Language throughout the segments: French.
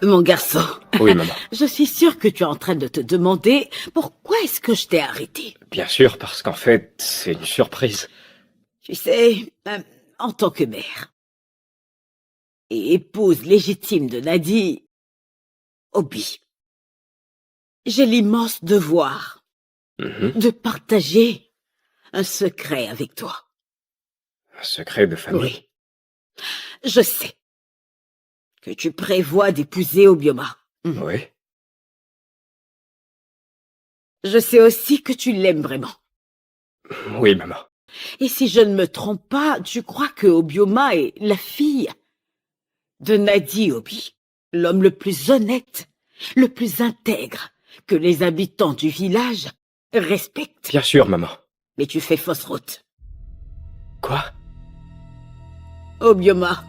Mon garçon, Oui, maman. je suis sûre que tu es en train de te demander pourquoi est-ce que je t'ai arrêté. Bien sûr, parce qu'en fait, c'est une surprise. Tu sais, en tant que mère et épouse légitime de Nadi, Obi, j'ai l'immense devoir Mhm. de partager un secret avec toi. Un secret de famille. Oui, je sais que tu prévois d'épouser Obioma. Oui. Je sais aussi que tu l'aimes vraiment. Oui, maman. Et si je ne me trompe pas, tu crois que Obioma est la fille de Nadi Obi, l'homme le plus honnête, le plus intègre que les habitants du village respectent. Bien sûr, maman. Mais tu fais fausse route. Quoi? Obioma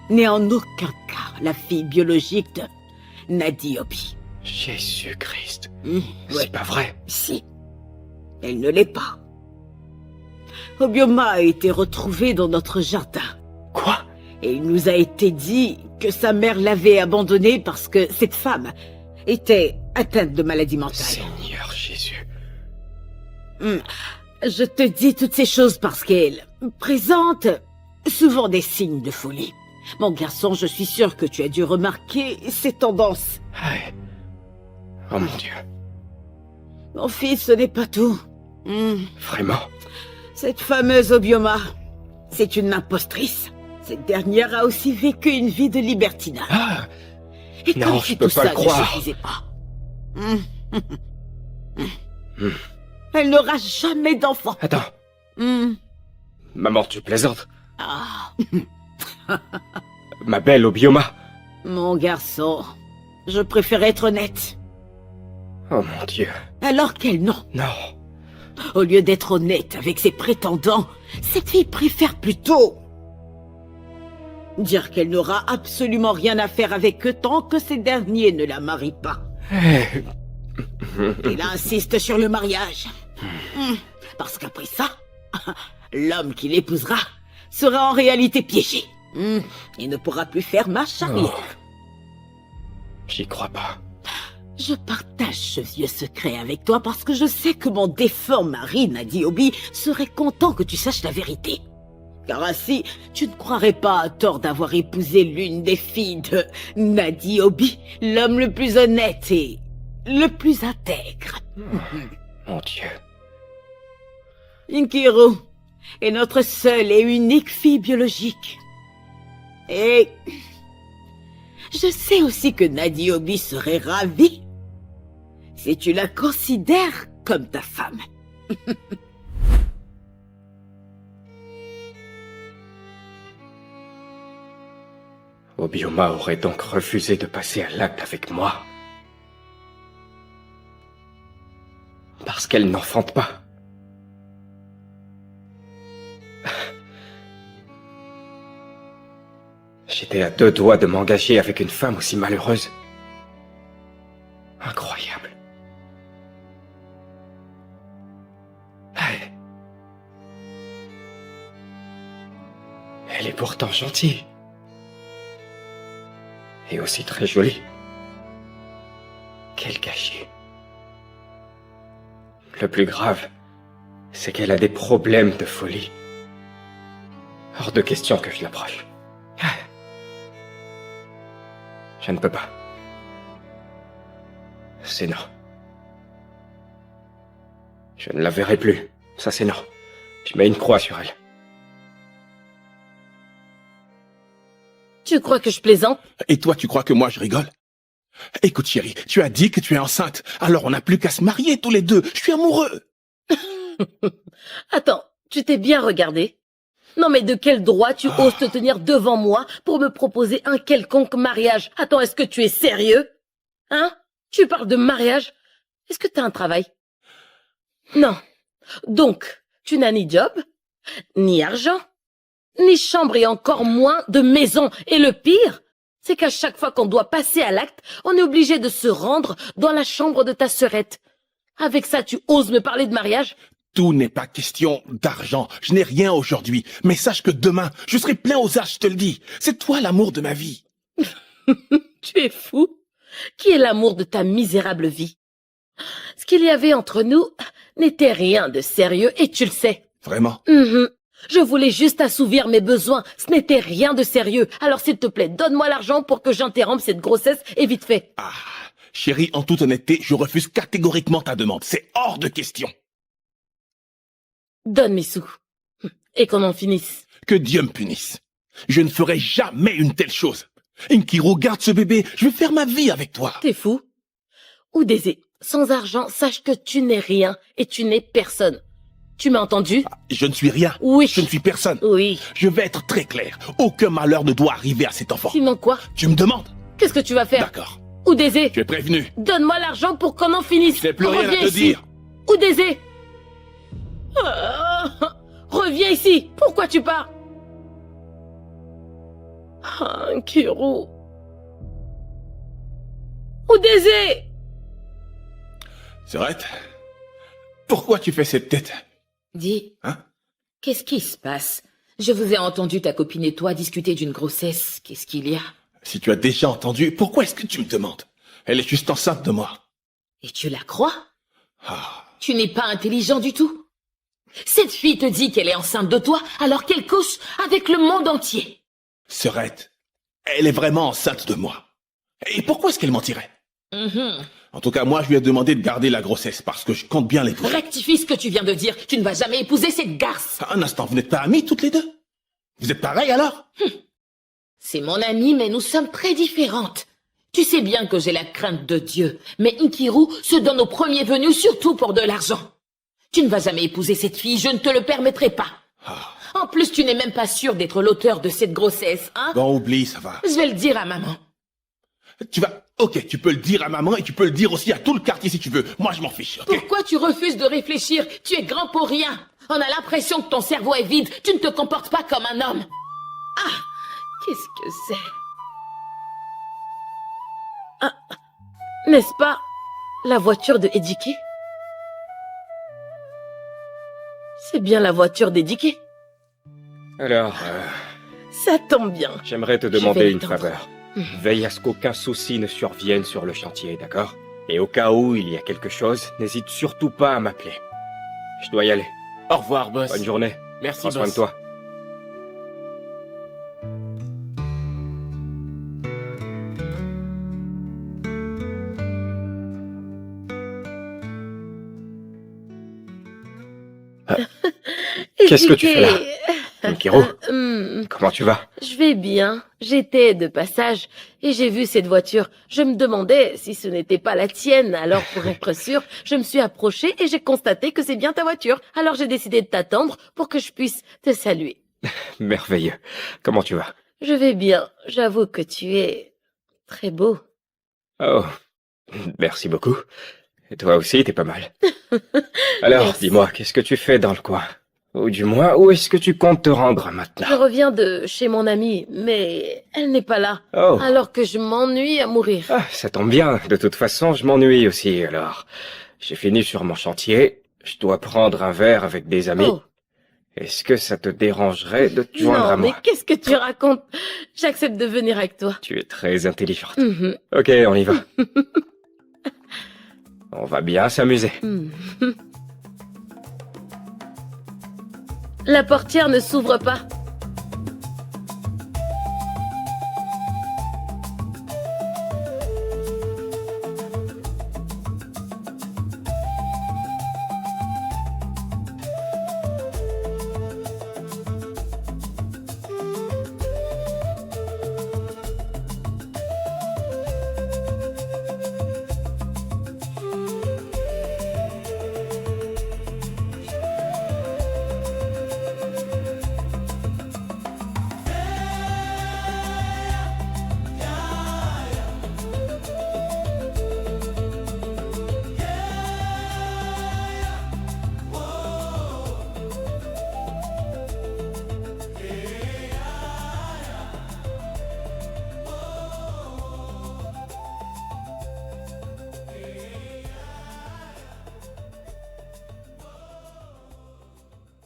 n'est en aucun cas la fille biologique de Nadi Obi. Jésus-Christ. Ouais. C'est pas vrai. Si, elle ne l'est pas. Obioma a été retrouvée dans notre jardin. Quoi? Et il nous a été dit que sa mère l'avait abandonnée parce que cette femme était atteinte de maladie mentale. Seigneur Jésus. Je te dis toutes ces choses parce qu'elle présente souvent des signes de folie. Mon garçon, je suis sûre que tu as dû remarquer ces tendances. Aïe. Oh mon Dieu. Mon fils, ce n'est pas tout. Vraiment? Cette fameuse Obioma, c'est une impostrice. Cette dernière a aussi vécu une vie de libertinage. Ah! Et Non, comme je si peux tout pas ça le croire. ne suffisait pas. Elle n'aura jamais d'enfant. Attends. Maman, tu plaisantes? Ah, Ma belle Obioma. mon garçon, je préfère être honnête. Oh mon Dieu. Alors qu'elle, non. Non. Au lieu d'être honnête avec ses prétendants, cette fille préfère plutôt dire qu'elle n'aura absolument rien à faire avec eux tant que ces derniers ne la marient pas. Elle insiste sur le mariage. Parce qu'après ça, l'homme qui l'épousera sera en réalité piégé. Il ne pourra plus faire marche arrière. J'y crois pas. Je partage ce vieux secret avec toi parce que je sais que mon défunt mari, Nadi Obi, serait content que tu saches la vérité. Car ainsi, tu ne croirais pas à tort d'avoir épousé l'une des filles de Nadi Obi, l'homme le plus honnête et le plus intègre. Mon Dieu. Inkiru est notre seule et unique fille biologique. Et je sais aussi que Nadi Obi serait ravie si tu la considères comme ta femme. Obioma aurait donc refusé de passer à l'acte avec moi. Parce qu'elle n'enfante pas. J'étais à 2 doigts de m'engager avec une femme aussi malheureuse. Incroyable. Elle est pourtant gentille. Et aussi très jolie. Quel gâchis. Le plus grave, c'est qu'elle a des problèmes de folie. Hors de question que je l'approche. Je ne peux pas. C'est non. Je ne la verrai plus. Ça, c'est non. Je mets une croix sur elle. Tu crois que je plaisante? Et toi, tu crois que moi, je rigole? Écoute, chérie, tu as dit que tu es enceinte. Alors, on n'a plus qu'à se marier tous les deux. Je suis amoureux. Attends, tu t'es bien regardé? Non mais de quel droit tu oses te tenir devant moi pour me proposer un quelconque mariage? Attends, est-ce que tu es sérieux? Hein? Tu parles de mariage? Est-ce que t'as un travail? Non. Donc, tu n'as ni job, ni argent, ni chambre et encore moins de maison. Et le pire, c'est qu'à chaque fois qu'on doit passer à l'acte, on est obligé de se rendre dans la chambre de ta sœurette. Avec ça, tu oses me parler de mariage? Tout n'est pas question d'argent. Je n'ai rien aujourd'hui. Mais sache que demain, je serai plein aux as, je te le dis. C'est toi l'amour de ma vie. Tu es fou? Qui est l'amour de ta misérable vie? Ce qu'il y avait entre nous n'était rien de sérieux et tu le sais. Vraiment? Je voulais juste assouvir mes besoins. Ce n'était rien de sérieux. Alors s'il te plaît, donne-moi l'argent pour que j'interrompe cette grossesse et vite fait. Ah, chérie, en toute honnêteté, je refuse catégoriquement ta demande. C'est hors de question. Donne mes sous. Et qu'on en finisse. Que Dieu me punisse. Je ne ferai jamais une telle chose. Nkiru, garde ce bébé. Je vais faire ma vie avec toi. T'es fou? Ou Désé, sans argent, sache que tu n'es rien et tu n'es personne. Tu m'as entendu? Je ne suis rien. Oui. Je ne suis personne. Oui. Je vais être très clair. Aucun malheur ne doit arriver à cet enfant. Sinon quoi? Tu me demandes? Qu'est-ce que tu vas faire? D'accord. Ou Désé, Tu es prévenu. donne-moi l'argent pour qu'on en finisse. Je n'ai plus rien à Reviens te ici. dire. Ou Désé. Reviens ici. Pourquoi tu pars? Nkiru. Ou Désé. Serette, pourquoi tu fais cette tête? Dis, Hein? qu'est-ce qui se passe? Je vous ai entendu ta copine et toi discuter d'une grossesse. Qu'est-ce qu'il y a? Si tu as déjà entendu, pourquoi est-ce que tu me demandes? Elle est juste enceinte de moi. Et tu la crois? Ah, Tu n'es pas intelligent du tout. Cette fille te dit qu'elle est enceinte de toi alors qu'elle couche avec le monde entier. Serette, elle est vraiment enceinte de moi. Et pourquoi est-ce qu'elle mentirait? En tout cas, moi, je lui ai demandé de garder la grossesse parce que je compte bien l'épouser. Rectifie ce que tu viens de dire. Tu ne vas jamais épouser cette garce. Un instant, vous n'êtes pas amis toutes les deux? Vous êtes pareilles alors? C'est mon amie, mais nous sommes très différentes. Tu sais bien que j'ai la crainte de Dieu, mais Nkiru se donne au premier venu surtout pour de l'argent. Tu ne vas jamais épouser cette fille, je ne te le permettrai pas. En plus, tu n'es même pas sûr d'être l'auteur de cette grossesse, hein? Bon, oublie, ça va. Je vais le dire à maman. Tu vas... Ok, tu peux le dire à maman et tu peux le dire aussi à tout le quartier si tu veux. Moi, je m'en fiche, ok? Pourquoi tu refuses de réfléchir? Tu es grand pour rien. On a l'impression que ton cerveau est vide. Tu ne te comportes pas comme un homme. Ah, qu'est-ce que c'est? N'est-ce pas la voiture de Edike? C'est bien la voiture d'Edike. Alors, Ça tombe bien. j'aimerais te vais demander une l'étendre. faveur. Veille à ce qu'aucun souci ne survienne sur le chantier, d'accord? Et au cas où il y a quelque chose, n'hésite surtout pas à m'appeler. Je dois y aller. Au revoir, boss. Bonne journée. Merci, Prends soin boss. de toi. Qu'est-ce que tu fais là? Nkiru, comment tu vas? Je vais bien. J'étais de passage et j'ai vu cette voiture. Je me demandais si ce n'était pas la tienne. Alors pour être sûr, je me suis approchée et j'ai constaté que c'est bien ta voiture. Alors j'ai décidé de t'attendre pour que je puisse te saluer. Merveilleux. Comment tu vas? Je vais bien. J'avoue que tu es très beau. Oh, merci beaucoup. Et toi aussi, t'es pas mal. Alors, Merci. dis-moi, qu'est-ce que tu fais dans le coin? Ou du moins, où est-ce que tu comptes te rendre Je maintenant? reviens de chez mon amie, mais elle n'est pas là. Oh, Alors que je m'ennuie à mourir. ah, ça tombe bien. De toute façon, je m'ennuie aussi, alors. J'ai fini sur mon chantier. Je dois prendre un verre avec des amis. Oh. Est-ce que ça te dérangerait de te joindre Non, à mais moi? qu'est-ce que tu racontes? J'accepte de venir avec toi. Tu es très intelligente. Mhm. Ok, on y va. On va bien s'amuser. La portière ne s'ouvre pas.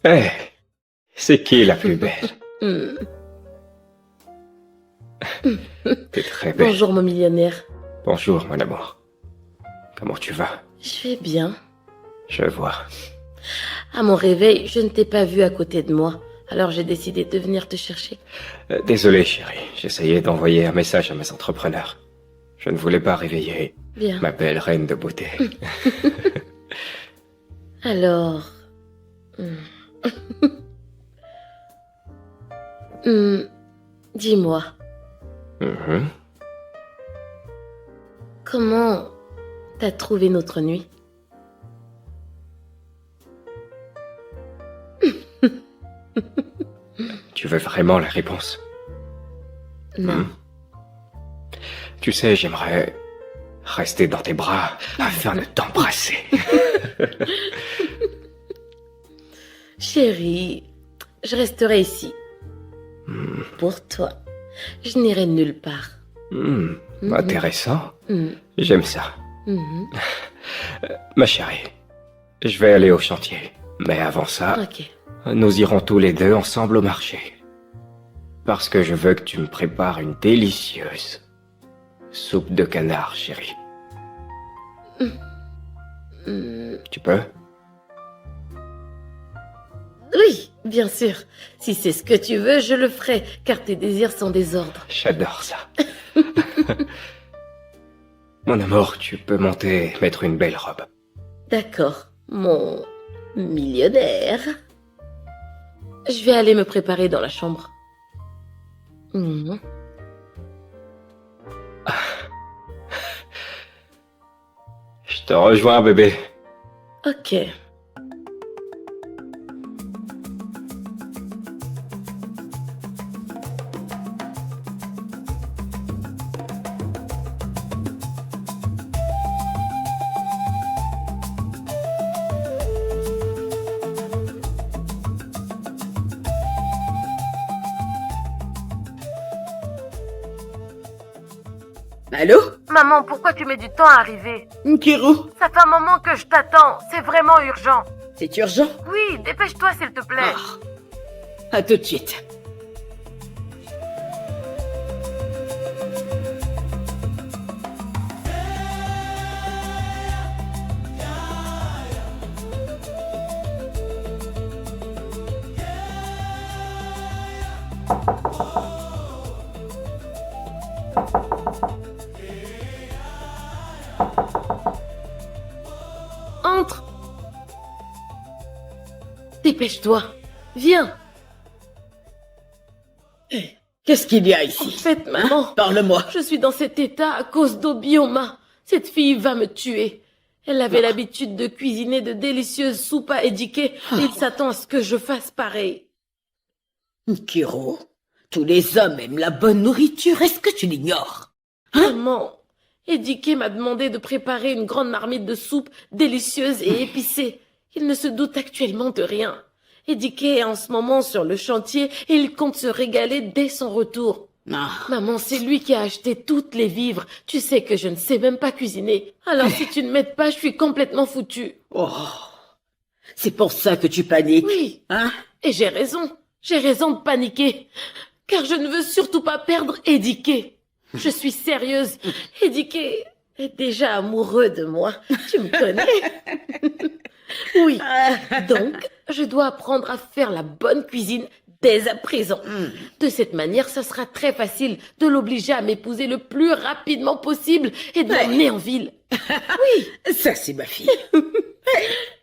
Eh, c'est qui la plus belle? Hmm. T'es très belle. Bonjour mon millionnaire. Bonjour, mon amour. Comment tu vas? Je vais bien. Je vois. À mon réveil, je ne t'ai pas vu à côté de moi. Alors j'ai décidé de venir te chercher. Désolé, chérie. J'essayais d'envoyer un message à mes entrepreneurs. Je ne voulais pas réveiller Bien. ma belle reine de beauté. Alors... Dis-moi, Mhm. comment t'as trouvé notre nuit? Tu veux vraiment la réponse? Non. Tu sais, j'aimerais rester dans tes bras afin de t'embrasser. Chérie, je resterai ici. Pour toi. Je n'irai nulle part. Intéressant. Mhm. J'aime ça. Mhm. Ma chérie, je vais aller au chantier. Mais avant ça, Ok. nous irons tous les deux ensemble au marché. Parce que je veux que tu me prépares une délicieuse soupe de canard, chérie. Tu peux? Oui, bien sûr. Si c'est ce que tu veux, je le ferai, car tes désirs sont désordre. J'adore ça. Mon amour, tu peux monter, mettre une belle robe. D'accord, mon millionnaire. Je vais aller me préparer dans la chambre. Mhm. Je te rejoins, bébé. Ok. Allô? Maman, pourquoi tu mets du temps à arriver? Nkiru, Ça fait un moment que je t'attends. C'est vraiment urgent. c'est urgent? Oui, dépêche-toi s'il te plaît. À tout de suite. Entre. Dépêche-toi. Viens. Qu'est-ce qu'il y a En ici? fait, maman, Parle-moi. je suis dans cet état à cause d'Obioma. Cette fille va me tuer. Elle avait l'habitude de cuisiner de délicieuses soupes à édiquer et il s'attend à ce que je fasse pareil. Nkiru, tous les hommes aiment la bonne nourriture. Est-ce que tu l'ignores? Maman, Édiqué m'a demandé de préparer une grande marmite de soupe délicieuse et épicée. Il ne se doute actuellement de rien. Édiqué est en ce moment sur le chantier et il compte se régaler dès son retour. Ah, Maman, c'est lui qui a acheté toutes les vivres. Tu sais que je ne sais même pas cuisiner. Alors si tu ne m'aides pas, je suis complètement foutue. oh. C'est pour ça que tu paniques. Oui, Hein? et j'ai raison. J'ai raison de paniquer. Car je ne veux surtout pas perdre Édiqué. Je suis sérieuse. Édiqué est déjà amoureux de moi. Tu me connais? Oui. Donc, je dois apprendre à faire la bonne cuisine dès à présent. De cette manière, ça sera très facile de l'obliger à m'épouser le plus rapidement possible et de l'emmener en ville. Ça, c'est ma fille.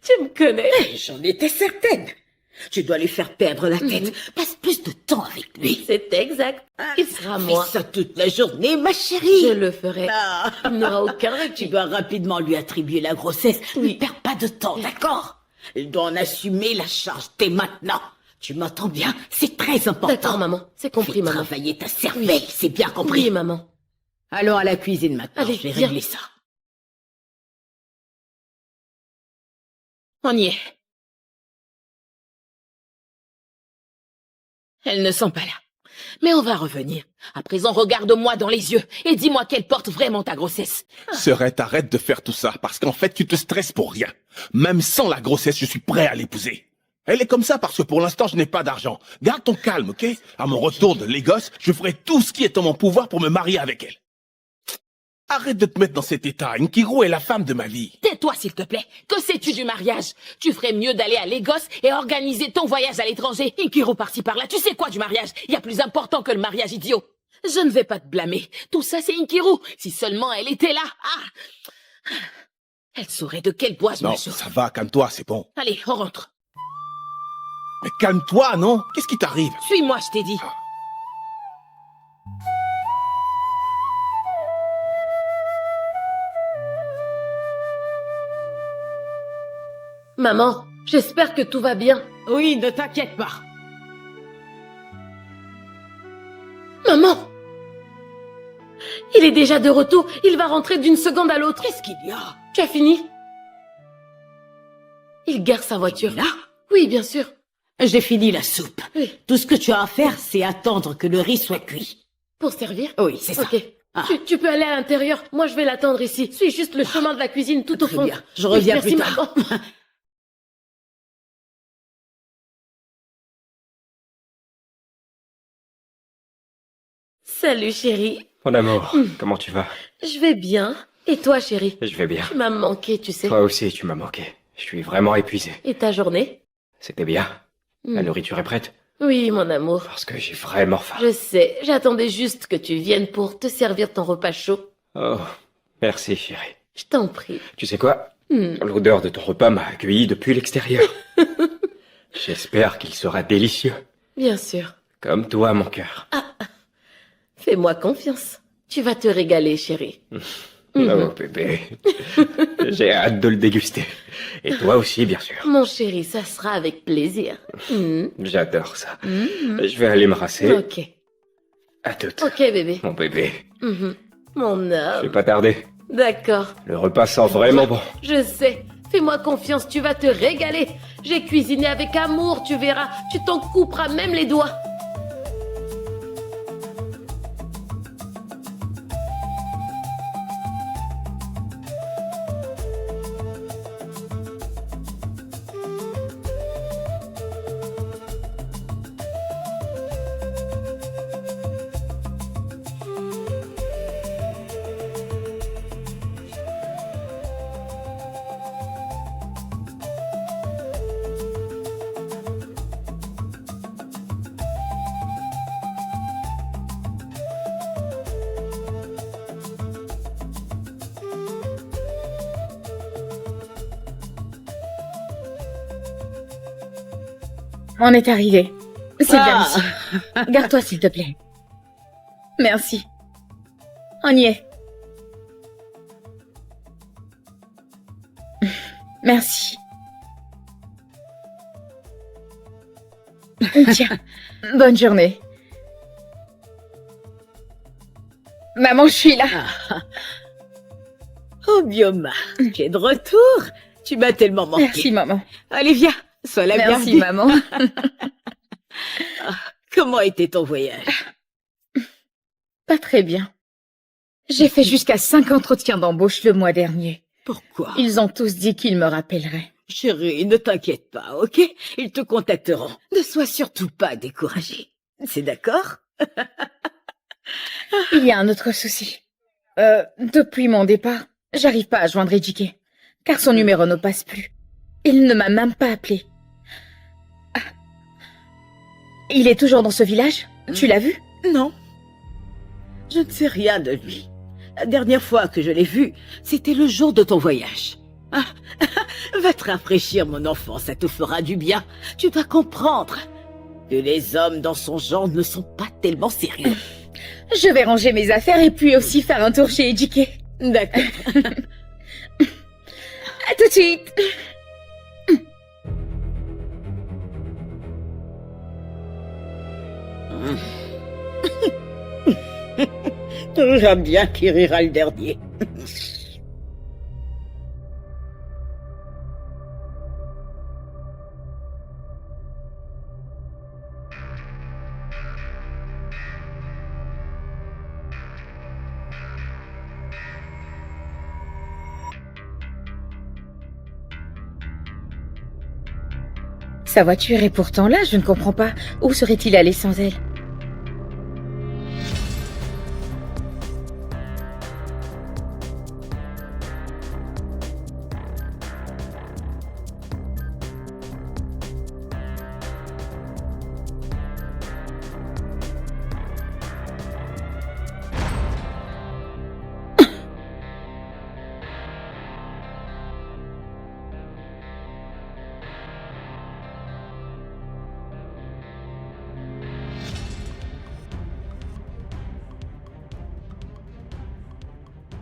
Tu me connais? J'en étais certaine. Tu dois lui faire perdre la tête. Passe plus de temps avec lui. C'est exact. Il sera moi. Fais ça toute la journée, ma chérie. Je le ferai. Ah. Il n'aura aucun Tu répit. dois rapidement lui attribuer la grossesse. Ne perds pas de temps, d'accord? Elle doit en assumer la charge dès maintenant. Tu m'entends bien? C'est très important. D'accord, maman. C'est compris, Fais maman. travailler ta cervelle, c'est bien compris. Oui, maman. Allons à la cuisine maintenant. Allez, Je vais viens. régler ça. On y est. Elles ne sont pas là. Mais on va revenir. À présent, regarde-moi dans les yeux et dis-moi quelle porte vraiment ta grossesse. Serait, arrête de faire tout ça, parce qu'en fait, tu te stresses pour rien. Même sans la grossesse, je suis prêt à l'épouser. Elle est comme ça parce que pour l'instant, je n'ai pas d'argent. Garde ton calme, ok? À mon retour de Lagos, je ferai tout ce qui est en mon pouvoir pour me marier avec elle. Arrête de te mettre dans cet état. Nkiru est la femme de ma vie. Tais-toi, s'il te plaît. Que sais-tu du mariage? Tu ferais mieux d'aller à Lagos et organiser ton voyage à l'étranger. Inkiru par-ci par-là. Tu sais quoi du mariage? Il y a plus important que le mariage, idiot. Je ne vais pas te blâmer. Tout ça, c'est Inkiru. Si seulement elle était là. Ah! Elle saurait de quel bois je Non, me chauffe. ça va, calme-toi, c'est bon. Allez, on rentre. Mais calme-toi, non? Qu'est-ce qui t'arrive? Suis-moi, je t'ai dit. Maman, j'espère que tout va bien. Oui, ne t'inquiète pas. Maman! Il est déjà de retour, il va rentrer d'une seconde à l'autre. Qu'est-ce qu'il y a? Tu as fini? Il gare sa voiture. Là? Oui, bien sûr. J'ai fini la soupe. Oui. Tout ce que tu as à faire, c'est attendre que le riz soit cuit. Pour servir? Oui, c'est ça. Ok. Ah. Tu peux aller à l'intérieur. Moi, je vais l'attendre ici. Suis juste le chemin de la cuisine tout au Très fond. bien. Je reviens Merci, plus tard. maman. Salut, chérie. Mon amour, comment tu vas? Je vais bien. Et toi, chérie? Je vais bien. Tu m'as manqué, tu sais. Toi aussi, tu m'as manqué. Je suis vraiment épuisé. Et ta journée? C'était bien. La Hmm. nourriture est prête? Oui, mon amour. Parce que j'ai vraiment faim. Je sais, j'attendais juste que tu viennes pour te servir ton repas chaud. Oh, merci, chérie. Je t'en prie. Tu sais quoi? Hmm. L'odeur de ton repas m'a accueilli depuis l'extérieur. J'espère qu'il sera délicieux. Bien sûr. Comme toi, mon cœur. Fais-moi confiance. Tu vas te régaler, chérie. Oh, bébé. J'ai hâte de le déguster. Et toi aussi, bien sûr. Mon chéri, ça sera avec plaisir. J'adore ça. Mhm. Je vais aller me rasser. Ok. À toutes. Ok, bébé. Mon bébé. Mhm. Mon Je vais homme. pas tarder. D'accord. Le repas sent vraiment bon. Je sais. Fais-moi confiance, tu vas te régaler. J'ai cuisiné avec amour, tu verras. Tu t'en couperas même les doigts. On est arrivé. C'est bien Ah. ici. Garde-toi, s'il te plaît. Merci. On y est. Merci. Tiens, bonne journée. Maman, je suis là. Oh, Bioma, tu es de retour. Tu m'as tellement manqué. Merci, maman. Allez, viens, sois la Merci, bienvenue. maman. Comment était ton voyage? Pas très bien. J'ai fait jusqu'à 5 entretiens d'embauche le mois dernier. Pourquoi? Ils ont tous dit qu'ils me rappelleraient. Chérie, ne t'inquiète pas, ok? Ils te contacteront. Ne sois surtout pas découragée. C'est d'accord? Il y a un autre souci. Depuis mon départ, j'arrive pas à joindre Ejike, car son numéro ne passe plus. Il ne m'a même pas appelé. Ah. Il est toujours dans ce village? Tu l'as vu? Non. Je ne sais rien de lui. La dernière fois que je l'ai vu, c'était le jour de ton voyage. Ah, va te rafraîchir, mon enfant, ça te fera du bien. Tu dois comprendre que les hommes dans son genre ne sont pas tellement sérieux. Je vais ranger mes affaires et puis aussi faire un tour chez Ejike. D'accord. À tout de suite. J'aime bien qui rira le dernier. Sa voiture est pourtant là, je ne comprends pas. Où serait-il allé sans elle?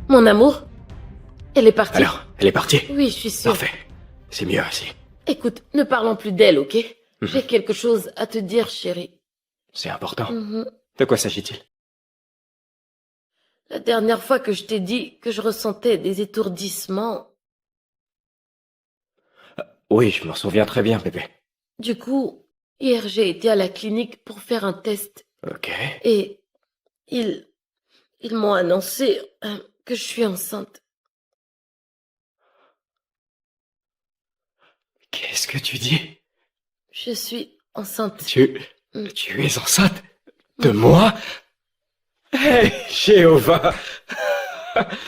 Mon amour, elle est partie. Alors, elle est partie? Oui, je suis sûre. Parfait. C'est mieux ainsi. Écoute, ne parlons plus d'elle, ok? J'ai quelque chose à te dire, chérie. C'est important. Mhm. De quoi s'agit-il? La dernière fois que je t'ai dit que je ressentais des étourdissements, Oui, je m'en souviens très bien, bébé. du coup, hier j'ai été à la clinique pour faire un test Ok. et ils m'ont annoncé que je suis enceinte. Qu'est-ce que tu dis? Je suis enceinte. Tu Mm. es enceinte? De moi? Hé, Jéhovah!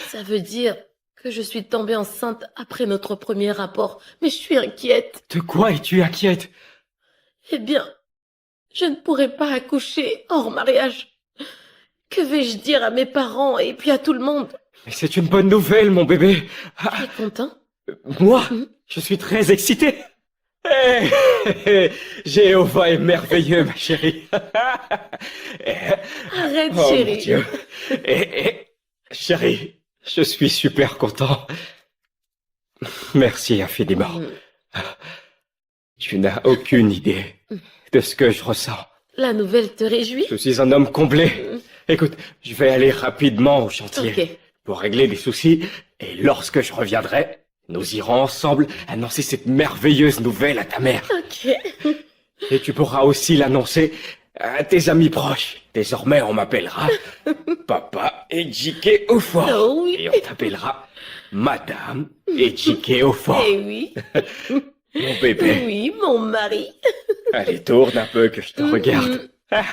Ça veut dire que je suis tombée enceinte après notre premier rapport, mais je suis inquiète. De quoi es-tu inquiète? Eh bien, je ne pourrai pas accoucher hors mariage. Que vais-je dire à mes parents et puis à tout le monde? Mais c'est une bonne nouvelle, mon bébé. Tu es content? Moi, Mm. je suis très excité. Hé, Jéhovah est merveilleux, ma chérie. Arrête, Oh, chérie. mon Dieu. Chérie, je suis super content. Merci infiniment. Mm. Tu n'as aucune idée de ce que je ressens. La nouvelle te réjouit? Je suis un homme comblé. Écoute, je vais aller rapidement au chantier Ok. pour régler des soucis, et lorsque je reviendrai, nous irons ensemble annoncer cette merveilleuse nouvelle à ta mère. Ok. Et tu pourras aussi l'annoncer à tes amis proches. Désormais, on m'appellera Papa Ejike Ofor. Oh oui. Et on t'appellera Madame Ejike Ofor. Eh oui. Mon bébé. Oui, mon mari. Allez, tourne un peu que je te regarde. Ah,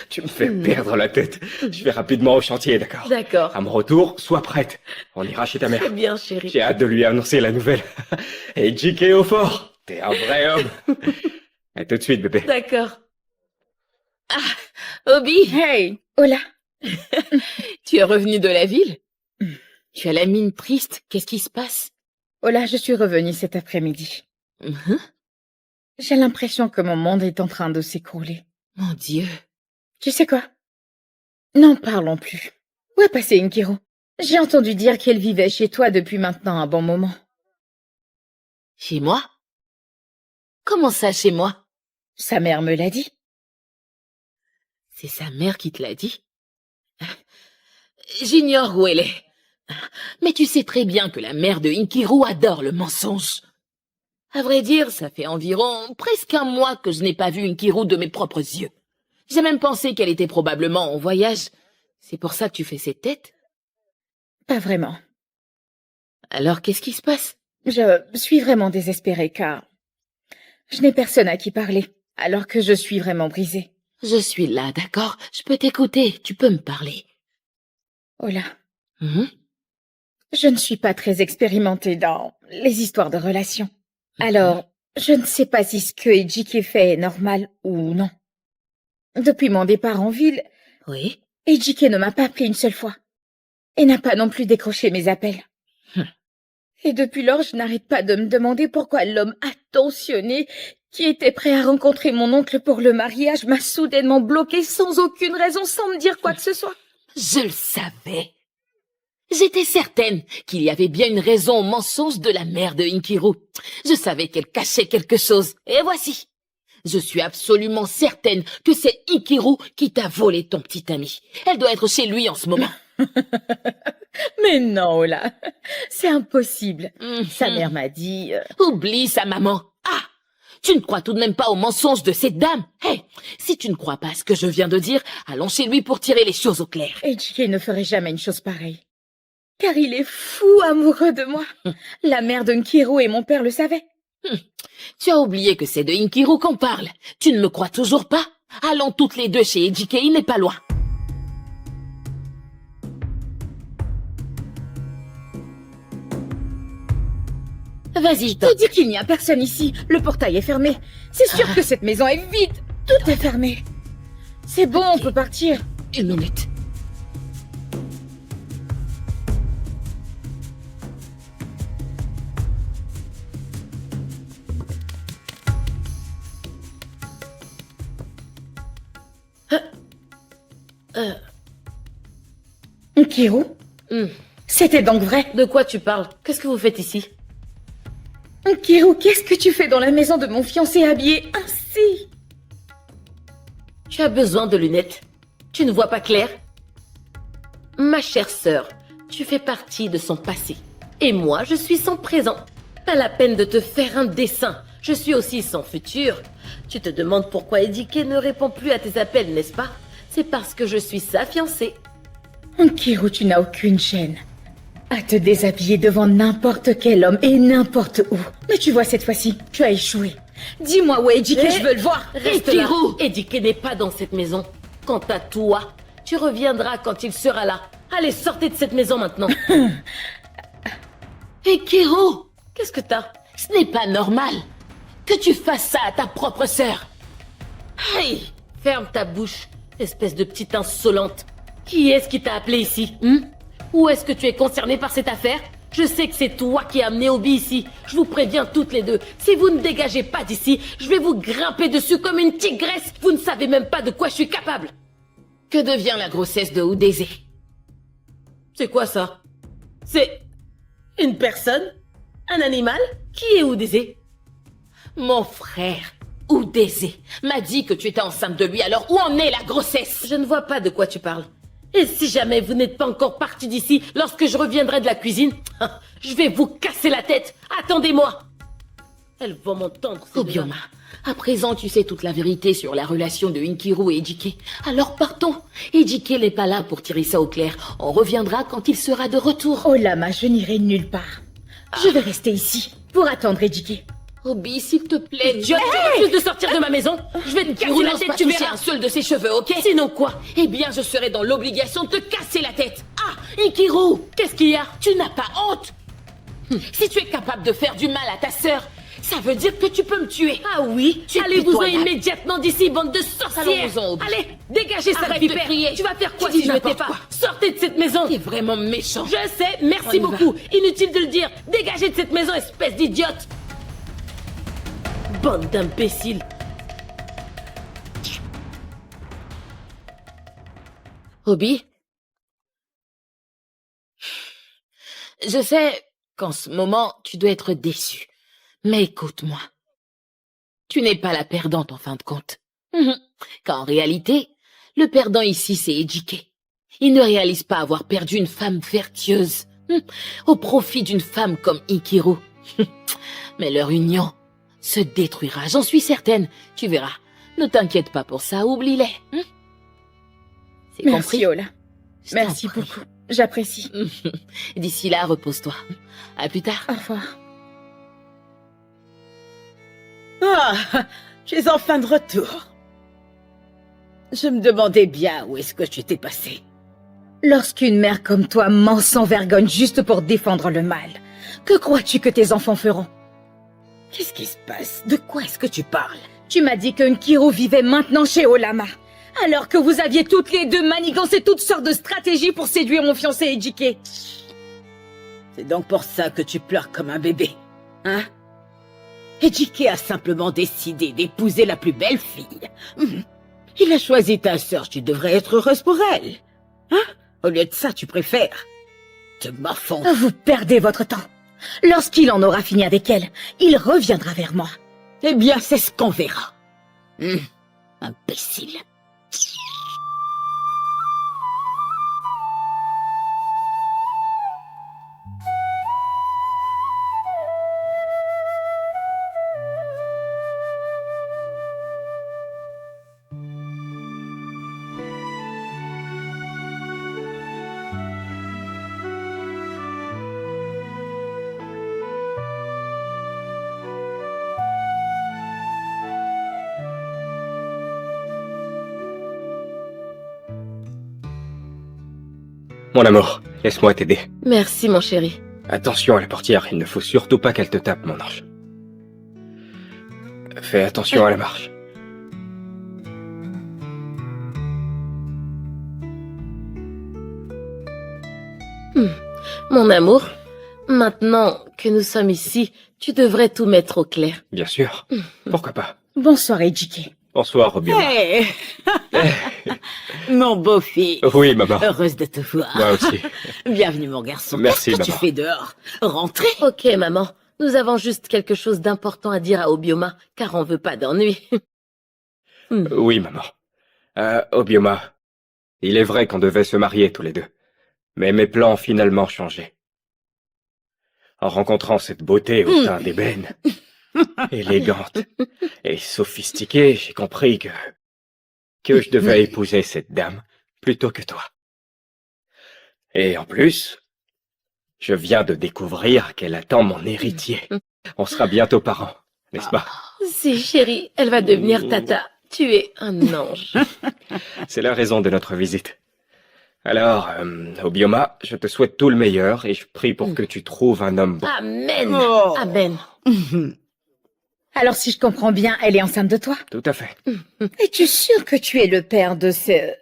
tu me fais perdre la tête. Je vais rapidement au chantier, d'accord? D'accord. À mon retour, sois prête. On ira chez ta mère. Très bien, chérie. J'ai hâte de lui annoncer la nouvelle. Et J.K. Ofor, t'es un vrai homme. À tout de suite, bébé. D'accord. Obi, Hey, Ola. Tu es revenu de la ville? Tu as la mine triste. Qu'est-ce qui se passe? Ola, je suis revenue cet après-midi. Mhm. J'ai l'impression que mon monde est en train de s'écrouler. Mon Dieu. Tu sais quoi? N'en parlons plus. Où est passée Inkiro? J'ai entendu dire qu'elle vivait chez toi depuis maintenant un bon moment. Chez moi? Comment ça, chez moi? Sa mère me l'a dit. C'est sa mère qui te l'a dit? J'ignore où elle est. Mais tu sais très bien que la mère de Inkiru adore le mensonge. À vrai dire, ça fait environ presque un mois que je n'ai pas vu Inkiru de mes propres yeux. J'ai même pensé qu'elle était probablement en voyage. C'est pour ça que tu fais cette tête? Pas vraiment. Alors qu'est-ce qui se passe? Je suis vraiment désespérée car je n'ai personne à qui parler, alors que je suis vraiment brisée. Je suis là, d'accord? Je peux t'écouter, tu peux me parler. Ola, Mhm. je ne suis pas très expérimentée dans les histoires de relations. Alors, je ne sais pas si ce que Ejike fait est normal ou non. Depuis mon départ en ville, Oui? Ejike ne m'a pas appelé une seule fois. Et n'a pas non plus décroché mes appels. Et depuis lors, je n'arrête pas de me demander pourquoi l'homme attentionné qui était prêt à rencontrer mon oncle pour le mariage m'a soudainement bloqué sans aucune raison, sans me dire quoi que ce soit. Je le savais. J'étais certaine qu'il y avait bien une raison au mensonge de la mère de Inkiru. Je savais qu'elle cachait quelque chose. Et voici. Je suis absolument certaine que c'est Inkiru qui t'a volé ton petit ami. Elle doit être chez lui en ce moment. Mais non, là, c'est impossible. Mhm. Sa mère m'a dit... Oublie sa maman. Ah! Tu ne crois tout de même pas au mensonge de cette dame? Hé! Si tu ne crois pas à ce que je viens de dire, allons chez lui pour tirer les choses au clair. Ejike ne ferait jamais une chose pareille. Car il est fou amoureux de moi. La mère de Nkiro et mon père le savaient. Tu as oublié que c'est de Inkiru qu'on parle. Tu ne me crois toujours pas? Allons toutes les deux chez Ejike, il n'est pas loin. Vas-y, Je Doc. te dis qu'il n'y a personne ici. Le portail est fermé. C'est sûr que cette maison est vide. Tout est fermé. C'est bon, on peut partir. Une minute. Nkiru, Hmm. c'était donc vrai. De quoi tu parles? Qu'est-ce que vous faites ici? Nkiru, qu'est-ce que tu fais dans la maison de mon fiancé habillé ainsi? Tu as besoin de lunettes. Tu ne vois pas clair? Ma chère sœur, tu fais partie de son passé. Et moi, je suis son présent. Pas la peine de te faire un dessin. Je suis aussi son futur. Tu te demandes pourquoi Ejike ne répond plus à tes appels, n'est-ce pas? C'est parce que je suis sa fiancée. Nkiru, tu n'as aucune gêne à te déshabiller devant n'importe quel homme et n'importe où. Mais tu vois, cette fois-ci, tu as échoué. Dis-moi où est Ejike, Eh, je veux le voir. Reste là. Ejike n'est pas dans cette maison. Quant à toi, tu reviendras quand il sera là. Allez, sortez de cette maison maintenant. Inkiru, Qu'est-ce que t'as? ce n'est pas normal que tu fasses ça à ta propre sœur. Aïe! Ferme ta bouche, espèce de petite insolente. Qui est-ce qui t'a appelé ici, Ou est-ce que tu es concerné par cette affaire? Je sais que c'est toi qui as amené Obi ici. Je vous préviens toutes les deux. Si vous ne dégagez pas d'ici, je vais vous grimper dessus comme une tigresse. Vous ne savez même pas de quoi je suis capable. Que devient la grossesse de Udeze? C'est quoi ça? C'est une personne? Un animal? Qui est Udeze? Mon frère, Udeze, m'a dit que tu étais enceinte de lui, alors où en est la grossesse? Je ne vois pas de quoi tu parles. Et si jamais vous n'êtes pas encore parti d'ici lorsque je reviendrai de la cuisine, je vais vous casser la tête. Attendez-moi. Elles vont m'entendre. ces Obioma, deux-là. à présent tu sais toute la vérité sur la relation de Inkiru et Ejike. Alors partons. Ejike n'est pas là pour tirer ça au clair. On reviendra quand il sera de retour. Oh Lama, je n'irai nulle part. Je vais rester ici pour attendre Ejike. Obi, s'il te plaît, Idiote, tu refuses de sortir de ma maison. Je vais te casser Inkiru la n'ose tête, pas tu toucher verras. un seul de ses cheveux, ok? Sinon quoi? Eh bien, je serai dans l'obligation de te casser la tête. Ah, Inkiru, Qu'est-ce qu'il y a? tu n'as pas honte? Si tu es capable de faire du mal à ta sœur, ça veut dire que tu peux me tuer. Ah oui? Tu es Allez-vous-en pitoyable. immédiatement d'ici, bande de sorcières. Allons-en, Obi. Allez, dégagez, sale Arrête de vipère. crier. Tu vas faire quoi Tu dis si je ne t'ai n'importe pas? quoi. Sortez de cette maison. T'es vraiment méchant. Je sais, On merci y va. beaucoup. Inutile de le dire. Dégagez de cette maison, espèce d'idiote. Bande d'imbéciles. Obi, je sais qu'en ce moment, tu dois être déçu. Mais écoute-moi. Tu n'es pas la perdante en fin de compte. Qu'en réalité, le perdant ici, c'est Ejike. Il ne réalise pas avoir perdu une femme vertueuse au profit d'une femme comme Inkiru. Mais leur union se détruira, j'en suis certaine. Tu verras. Ne t'inquiète pas pour ça, oublie-les. C'est Merci compris? Ola. Je t'en Merci prie. beaucoup. J'apprécie. D'ici là, repose-toi. À plus tard. Au revoir. Ah, tu es enfin de retour. Je me demandais bien où est-ce que tu t'es passé. Lorsqu'une mère comme toi ment sans vergogne juste pour défendre le mal, que crois-tu que tes enfants feront? Qu'est-ce qui se passe? De quoi est-ce que tu parles? Tu m'as dit que Nkiru vivait maintenant chez Olama, alors que vous aviez toutes les deux manigancé toutes sortes de stratégies pour séduire mon fiancé Ejike. C'est donc pour ça que tu pleures comme un bébé, hein? Ejike a simplement décidé d'épouser la plus belle fille. Il a choisi ta sœur, tu devrais être heureuse pour elle. Hein? Au lieu de ça, tu préfères te morfondre. Vous perdez votre temps. Lorsqu'il en aura fini avec elle, il reviendra vers moi. Eh bien, c'est ce qu'on verra. Imbécile. Mon amour, laisse-moi t'aider. Merci, mon chéri. Attention à la portière, il ne faut surtout pas qu'elle te tape, mon ange. Fais attention à la marche. Mon amour, maintenant que nous sommes ici, tu devrais tout mettre au clair. Bien sûr. Pourquoi pas? Bonsoir, Ejike. Bonsoir, Obioma. Hey Mon beau-fils. Oui, maman. Heureuse de te voir. Moi aussi. Bienvenue, mon garçon. Merci, Qu'est-ce que tu maman. fais dehors? Rentrez. Ok, maman. Nous avons juste quelque chose d'important à dire à Obioma, car on veut pas d'ennui. Oui, maman. Obioma, il est vrai qu'on devait se marier tous les deux. Mais mes plans ont finalement changé. En rencontrant cette beauté au teint d'ébène, élégante et sophistiquée, j'ai compris que je devais épouser cette dame plutôt que toi. Et en plus, je viens de découvrir qu'elle attend mon héritier. On sera bientôt parents, n'est-ce pas? Si, chérie, elle va devenir tata. Tu es un ange. C'est la raison de notre visite. Alors, Obioma, je te souhaite tout le meilleur et je prie pour que tu trouves un homme bon. Amen. Oh. Amen. Alors, si je comprends bien, elle est enceinte de toi? Tout à fait. Es-tu sûr que tu es le père de ce...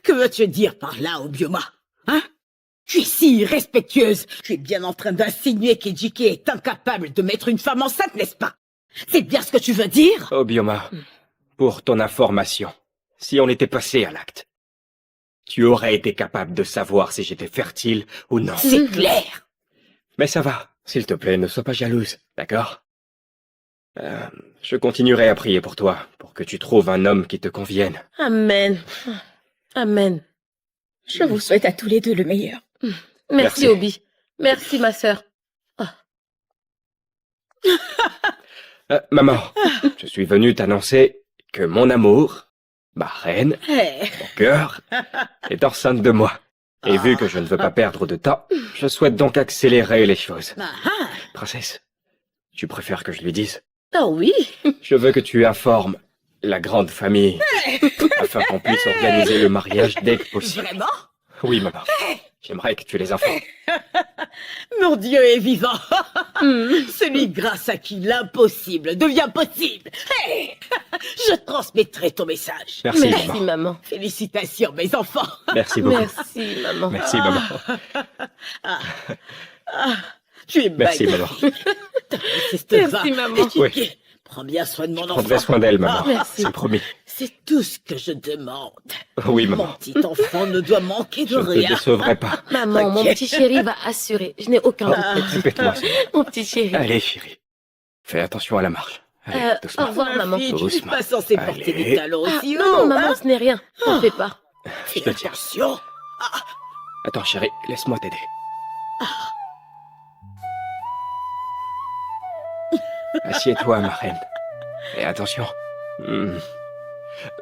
Que veux-tu dire par là, Obioma? Hein? Tu es si irrespectueuse. Tu es bien en train d'insinuer qu'Ejike est incapable de mettre une femme enceinte, n'est-ce pas? C'est bien ce que tu veux dire? Obioma, pour ton information, si on était passé à l'acte, tu aurais été capable de savoir si j'étais fertile ou non. C'est clair. Mais ça va, s'il te plaît, ne sois pas jalouse, d'accord? Je continuerai à prier pour toi, pour que tu trouves un homme qui te convienne. Amen. Amen. Je vous souhaite à tous les deux le meilleur. Merci, Merci. Obi. Merci, ma sœur. Maman, je suis venu t'annoncer que mon amour, ma reine, Hey. mon cœur, est enceinte de moi. Et vu que je ne veux pas perdre de temps, je souhaite donc accélérer les choses. Ah, ah. Princesse, tu préfères que je lui dise? Ah oui. Je veux que tu informes la grande famille afin qu'on puisse organiser le mariage dès que possible. Vraiment? Oui, maman. J'aimerais que tu les informes. Mon Dieu est vivant. Celui grâce à qui l'impossible devient possible. Hey. Je transmettrai ton message. Merci, Merci, maman. maman. Félicitations, mes enfants. Merci beaucoup. Merci, maman. Merci, maman. Tu es Merci, maman. magnifique. C'est Merci, maman. Ejike, prends bien soin de mon Je enfant. prendrai soin d'elle, maman. Merci. C'est promis. C'est tout ce que je demande. Oui, Mon maman. petit enfant ne doit manquer de Je ne te rien. décevrai pas. Maman, mon T'inquiète. petit chéri va assurer. Je n'ai aucun doute. Répète-moi ça. Mon petit chéri. Allez, chérie. Fais attention à la marche. Allez, Au doucement. revoir, maman. Fille, tu n'es Doucement. pas censé porter Allez. des talons Ah, aussi non, hauts, maman, hein. ce n'est rien. T'en fais pas. Je te tiens. Attention. Attends, chérie, laisse-moi t'aider. Assieds-toi, ma reine. Et attention.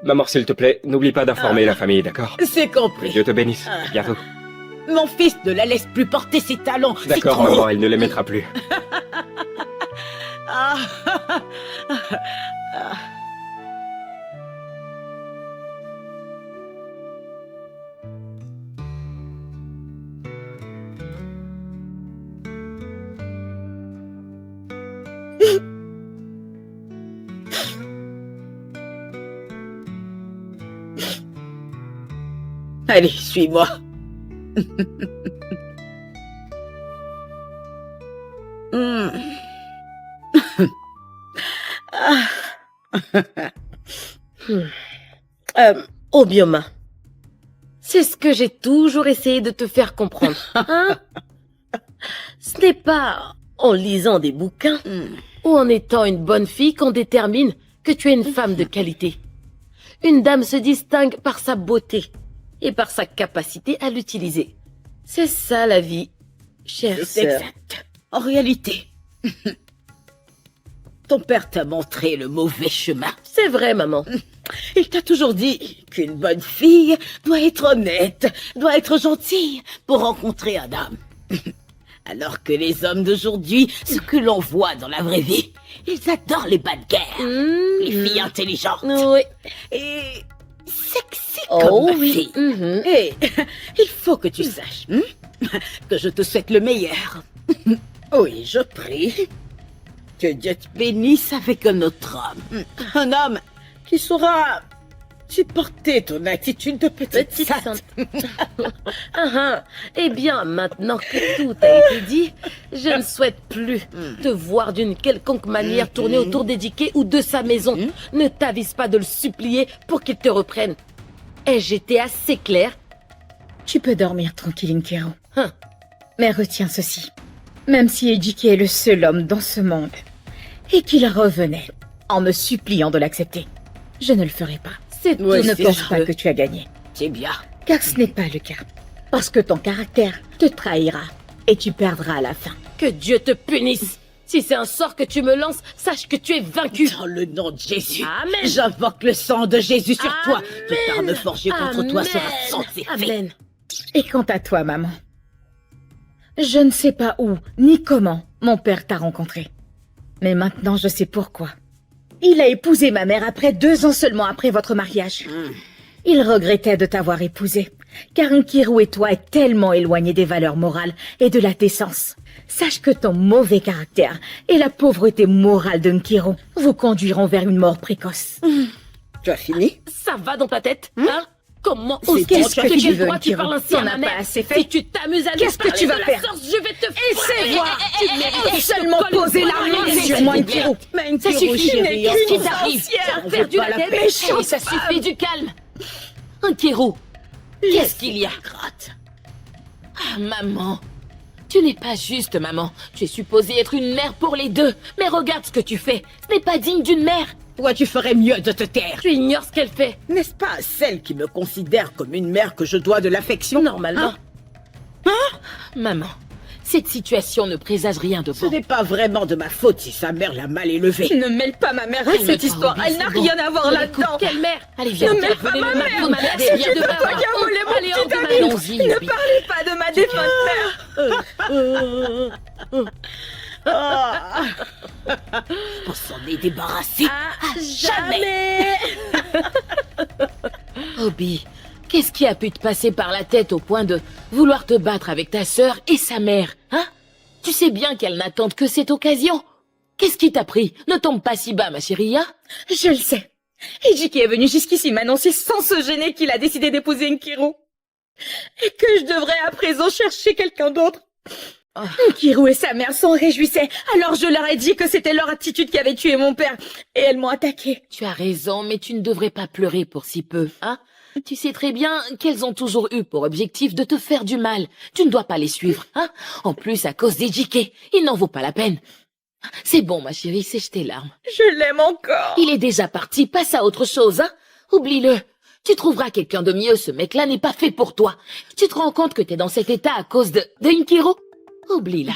Maman, s'il te plaît, n'oublie pas d'informer la famille, d'accord? C'est Que compris. Dieu te bénisse. À bientôt. Mon fils ne la laisse plus porter ses talons. C'est D'accord, trop. maman, elle ne les mettra plus. Ah. Allez, suis-moi. Hmm. Obioma. C'est ce que j'ai toujours essayé de te faire comprendre. Hein? Ce n'est pas en lisant des bouquins ou en étant une bonne fille qu'on détermine que tu es une femme de qualité. Une dame se distingue par sa beauté et par sa capacité à l'utiliser. C'est ça la vie, chère C'est sœur. exact. En réalité, ton père t'a montré le mauvais chemin. C'est vrai, maman. Il t'a toujours dit qu'une bonne fille doit être honnête, doit être gentille pour rencontrer un homme. Alors que les hommes d'aujourd'hui, ce que l'on voit dans la vraie vie, ils adorent les bad guerres, les filles intelligentes Oui. et sexy Oh comme ma oui. fille. Mhm. Et il faut que tu saches que je te souhaite le meilleur. Oui, je prie que Dieu te bénisse avec un autre homme. Un homme qui saura supporter ton attitude de petite Petite sainte. sainte. Eh bien, maintenant que tout a été dit, je ne souhaite plus te voir d'une quelconque manière tourner autour d'Ejike ou de sa maison. Ne t'avise pas de le supplier pour qu'il te reprenne. Ai-je été assez clair? Tu peux dormir tranquille, Nkiru. Hein. Mais retiens ceci. Même si Ejike est le seul homme dans ce monde, et qu'il revenait en me suppliant de l'accepter, je ne le ferai pas. C'est Ouais, tout Ne ce que pense je pas veux. que tu as gagné, C'est bien. car ce n'est pas le cas. Parce que ton caractère te trahira, et tu perdras à la fin. Que Dieu te punisse. Si c'est un sort que tu me lances, sache que tu es vaincu. Dans le nom de Jésus, Amen. j'invoque le sang de Jésus sur toi. Toute Amen. arme forgée contre toi Amen. sera sanctifiée. Amen. Et quant à toi, maman, je ne sais pas où ni comment mon père t'a rencontré. Mais maintenant, je sais pourquoi. Il a épousé ma mère après 2 ans seulement après votre mariage. Il regrettait de t'avoir épousée, car Nkiru et toi est tellement éloignés des valeurs morales et de la décence. Sache que ton mauvais caractère et la pauvreté morale de Nkiru vous conduiront vers une mort précoce. Tu as fini? Ça va dans ta tête, hein? Comment C'est oses-tu qu'est-ce que de tu quel veux, droit tu Nkiru? parles ainsi T'en à ma as mère? pas assez fait? Si tu t'amuses à lui Qu'est-ce que parler tu vas de la faire? sorte, je vais te Essaie voir. Tu mérites Et seulement poser la main sur moi, Nkiru. Mais Ça Nkiru, suffit, je n'ai qu'est-ce qui qu'une t'arrive? sorcière. Tu as On perdu veut pas la la tête? méchante Hey, ça suffit du calme. Nkiru, qu'est-ce qu'il y a? Gratte. Ah, maman. Tu n'es pas juste, maman. Tu es supposée être une mère pour les deux. Mais regarde ce que tu fais. Ce n'est pas digne d'une mère. Toi, tu ferais mieux de te taire. Tu ignores ce qu'elle fait. N'est-ce pas à celle qui me considère comme une mère que je dois de l'affection? Normalement. Maman, cette situation ne présage rien de Ce bon. n'est pas vraiment de ma faute si sa mère l'a mal élevée. Ne mêle pas ma mère à Calme-toi, cette histoire. Ruby, Elle n'a c'est bon. rien à voir là-dedans. Quelle mère? Allez, viens, Ne mêle pas venez ma le mère. marteau, ma mère, C'est viens tu de ne peux pas maman. volé mon Allez, petit hors de ami. ma allons-y, Ne Ruby. parlez pas de ma défunte mère. Ah. On s'en est débarrassé. Jamais. Obi, qu'est-ce qui a pu te passer par la tête au point de vouloir te battre avec ta sœur et sa mère, hein? Tu sais bien qu'elles n'attendent que cette occasion. Qu'est-ce qui t'a pris? Ne tombe pas si bas, ma chérie, hein? Je le sais. Ejike est venu jusqu'ici m'annoncer sans se gêner qu'il a décidé d'épouser Nkiru. Et que je devrais à présent chercher quelqu'un d'autre. Nkiru et sa mère s'en réjouissaient. Alors je leur ai dit que c'était leur attitude qui avait tué mon père. Et elles m'ont attaqué. Tu as raison, mais tu ne devrais pas pleurer pour si peu, hein? Tu sais très bien qu'elles ont toujours eu pour objectif de te faire du mal. Tu ne dois pas les suivre, hein? En plus, à cause d'Ejike, il n'en vaut pas la peine. C'est bon, ma chérie, sèche tes larmes. Je l'aime encore. Il est déjà parti, passe à autre chose, hein? Oublie-le. Tu trouveras quelqu'un de mieux, ce mec-là n'est pas fait pour toi. Tu te rends compte que t'es dans cet état à cause de Nkiru? Oublie-la.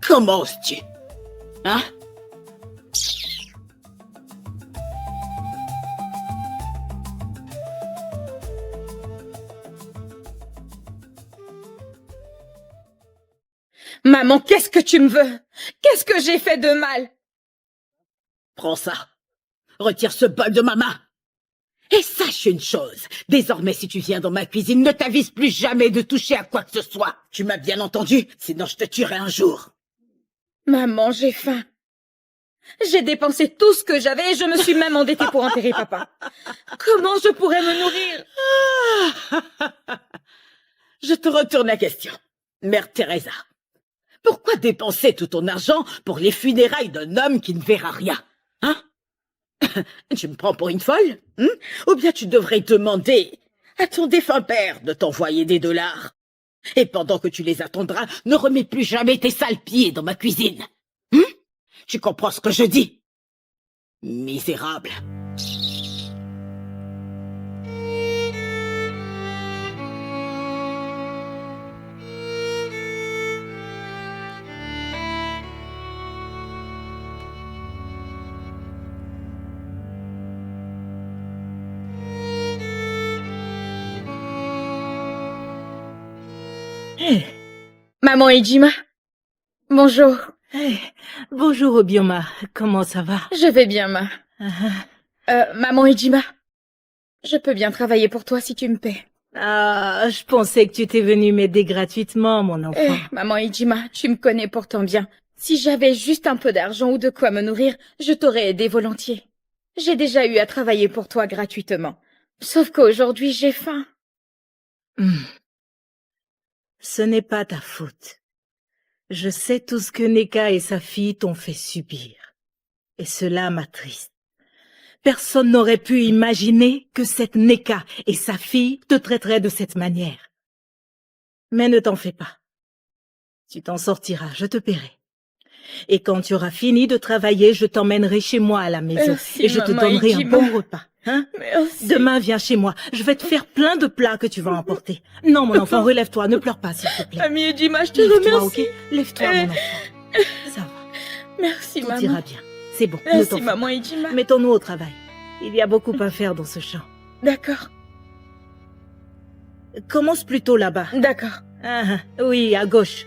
Comment oses-tu? Hein? Maman, qu'est-ce que tu me veux? Qu'est-ce que j'ai fait de mal? Prends ça. Retire ce bol de ma main. Et sache une chose. Désormais, si tu viens dans ma cuisine, ne t'avise plus jamais de toucher à quoi que ce soit. Tu m'as bien entendu? Sinon, je te tuerai un jour. Maman, j'ai faim. J'ai dépensé tout ce que j'avais et je me suis même endettée pour enterrer papa. Comment je pourrais me nourrir? Je te retourne la question. Mère Teresa, pourquoi dépenser tout ton argent pour les funérailles d'un homme qui ne verra rien? Hein? Tu me prends pour une folle? Ou bien tu devrais demander à ton défunt père de t'envoyer des dollars. Et pendant que tu les attendras, ne remets plus jamais tes sales pieds dans ma cuisine. Tu comprends ce que je dis? Misérable. Maman Ejima. Bonjour. Bonjour Obioma, comment ça va? Je vais bien, ma. Maman Ejima. Je peux bien travailler pour toi si tu me paies. Ah, je pensais que tu étais venue m'aider gratuitement, mon enfant. Maman Ejima, tu me connais pourtant bien. Si j'avais juste un peu d'argent ou de quoi me nourrir, je t'aurais aidé volontiers. J'ai déjà eu à travailler pour toi gratuitement. Sauf qu'aujourd'hui, j'ai faim. Ce n'est pas ta faute. Je sais tout ce que Neka et sa fille t'ont fait subir. Et cela m'attriste. Personne n'aurait pu imaginer que cette Neka et sa fille te traiteraient de cette manière. Mais ne t'en fais pas. Tu t'en sortiras, je te paierai. Et quand tu auras fini de travailler, je t'emmènerai chez moi à la maison. Merci, et je te maman donnerai Ejima. un bon repas. Hein? Merci. Demain, viens chez moi. Je vais te faire plein de plats que tu vas emporter. Non, mon enfant, relève-toi. Ne pleure pas, s'il te plaît. Mamie Ejima, je te Lève-toi, remercie. ok? Lève-toi, mon enfant. Ça va. Merci, Tout maman. ira bien. C'est bon. Ne t'en Merci, fais maman pas. Ejima. Mettons-nous au travail. Il y a beaucoup à faire dans ce champ. D'accord, Commence plutôt là-bas. d'accord. Ah, oui, à gauche.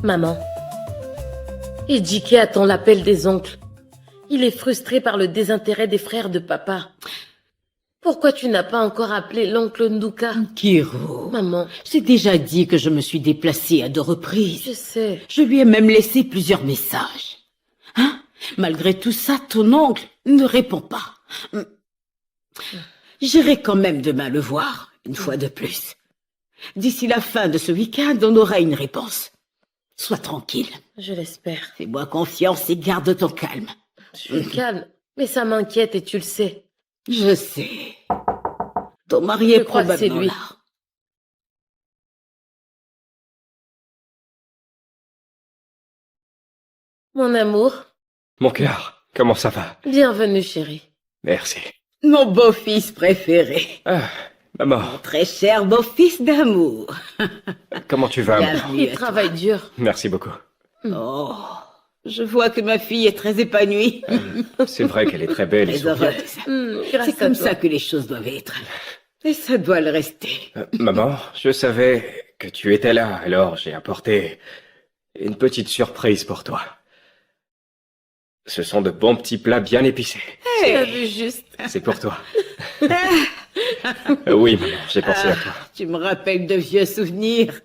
Maman. Ejike attend l'appel des oncles. Il est frustré par le désintérêt des frères de papa. Pourquoi tu n'as pas encore appelé l'oncle Nduka? Kiro, Maman, j'ai déjà dit que je me suis déplacée à 2 reprises. je sais. Je lui ai même laissé plusieurs messages. Hein? Malgré tout ça, ton oncle ne répond pas. J'irai quand même demain le voir, une fois de plus. D'ici la fin de ce week-end, on aura une réponse. Sois tranquille. Je l'espère. Fais-moi confiance et garde ton calme. Je suis calme, mais ça m'inquiète et tu le sais. Je sais. Ton mari Je est crois que c'est probablement lui. là. Mon amour, Mon cœur, comment ça va? bienvenue chérie. Merci. Mon beau-fils préféré. Ah, maman, Mon très cher beau-fils d'amour. comment tu vas, maman? Bienvenue Il à travaille dur. Merci beaucoup. toi. Oh, je vois que ma fille est très épanouie. C'est vrai qu'elle est très belle et Très souriante. heureuse. Grâce C'est comme à toi. ça que les choses doivent être. Et ça doit le rester. Maman, je savais que tu étais là, alors j'ai apporté une petite surprise pour toi. Ce sont de bons petits plats bien épicés. Tu l'as vu juste. C'est pour toi. Oui, maman, j'ai pensé à toi. Tu me rappelles de vieux souvenirs.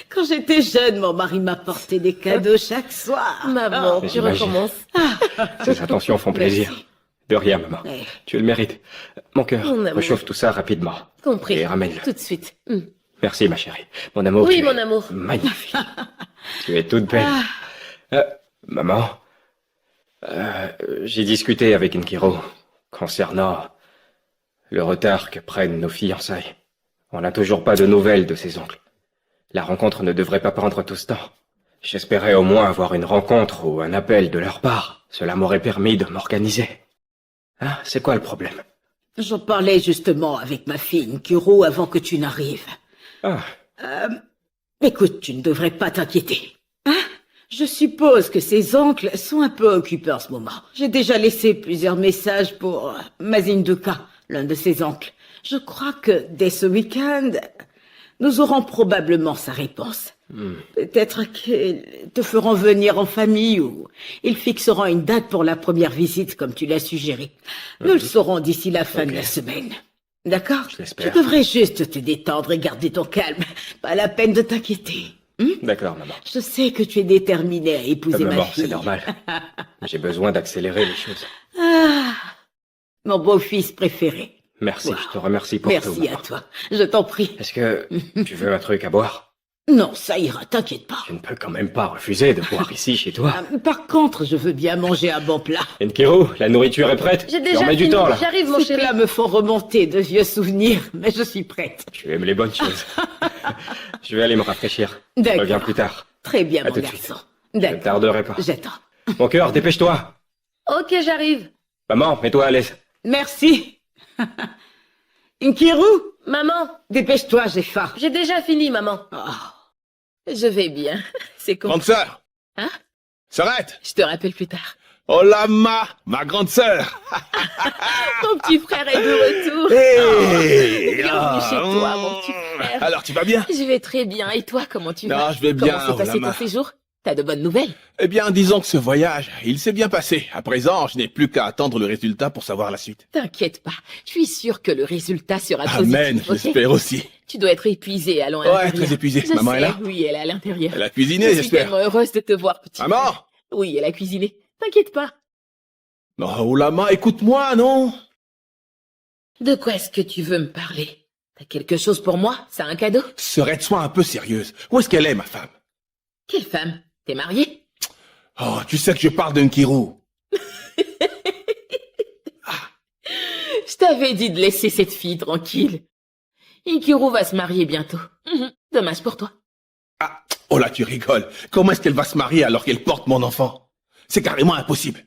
Quand j'étais jeune, mon mari m'apportait des cadeaux chaque soir. Maman, Mais tu j'imagine. recommences. Ces attentions font plaisir. Merci. De rien, maman. Ouais. Tu le mérites. Mon cœur, Mon amour. réchauffe tout ça rapidement. Compris. Et ramène-le. Tout de suite. Merci, ma chérie. Mon amour, Oui, tu mon es amour. magnifique. Tu es toute belle. Maman, J'ai discuté avec Nkiro concernant le retard que prennent nos fiançailles. On n'a toujours pas de nouvelles de ses oncles. La rencontre ne devrait pas prendre tout ce temps. J'espérais au moins avoir une rencontre ou un appel de leur part. Cela m'aurait permis de m'organiser. Hein, c'est quoi le problème? J'en parlais justement avec ma fille Nkiro avant que tu n'arrives. Ah, Écoute, tu ne devrais pas t'inquiéter. Hein? Je suppose que ses oncles sont un peu occupés en ce moment. J'ai déjà laissé plusieurs messages pour Mazinduka, l'un de ses oncles. Je crois que dès ce week-end, nous aurons probablement sa réponse. Peut-être qu'ils te feront venir en famille ou ils fixeront une date pour la première visite comme tu l'as suggéré. Nous le saurons d'ici la fin de la semaine. D'accord? Je l'espère. Tu devrais juste te détendre et garder ton calme. Pas la peine de t'inquiéter. d'accord, maman. Je sais que tu es déterminée à épouser ma Maman, fille. c'est normal. J'ai besoin d'accélérer les choses. Ah, mon beau-fils préféré. Merci, Wow. je te remercie pour tout, Merci à maman. toi. Je t'en prie. Est-ce que tu veux un truc à boire? Non, ça ira, t'inquiète pas. Je ne peux quand même pas refuser de boire ici, chez toi. Par contre, je veux bien manger un bon plat. Nkiro, la nourriture est prête? J'ai Tu déjà remets fini. du temps, là. J'arrive, mon Ces chéri. plats me font remonter de vieux souvenirs, mais je suis prête. Tu aimes les bonnes choses. Je vais aller me rafraîchir. Je D'accord. reviens plus tard. Très bien, À mon tout de suite. garçon. Je ne D'accord. tarderai pas. J'attends. Mon cœur, dépêche-toi. Ok, j'arrive. Maman, mets-toi à l'aise. Merci. Nkiru, Maman, dépêche-toi, j'ai faim. j'ai déjà fini, maman. Oh. Je vais bien. C'est con. Grande sœur. Hein? S'arrête. Je te rappelle plus tard. Oh la ma grande sœur. Mon petit frère est de retour. Hey, Bienvenue chez toi, mon petit frère. Alors, tu vas bien? Je vais très bien. Et toi, comment tu Non, vas? je vais bien, Comment s'est passé Olama. ton séjour? T'as de bonnes nouvelles? Eh bien, disons que ce voyage, il s'est bien passé. À présent, je n'ai plus qu'à attendre le résultat pour savoir la suite. T'inquiète pas. Je suis sûre que le résultat sera Amen, positif. ok? j'espère aussi. Tu dois être épuisé, allons à Ouais, l'intérieur. très épuisé. Je Maman sais, est là? Oui, elle est à l'intérieur. Elle a cuisiné, Je suis j'espère. tellement heureuse de te voir, petit Maman! frère. Oui, elle a cuisiné. T'inquiète pas. Non, Olama, écoute-moi, non? De quoi est-ce que tu veux me parler? T'as quelque chose pour moi? C'est un cadeau? Serais-tu un peu sérieuse? Où est-ce qu'elle est, ma femme? Quelle femme? T'es mariée? Oh, tu sais que je parle d'un Nkiro. Je t'avais dit de laisser cette fille tranquille. Ikiru va se marier bientôt. Dommage pour toi. Ah, oh là, tu rigoles. Comment est-ce qu'elle va se marier alors qu'elle porte mon enfant? C'est carrément impossible.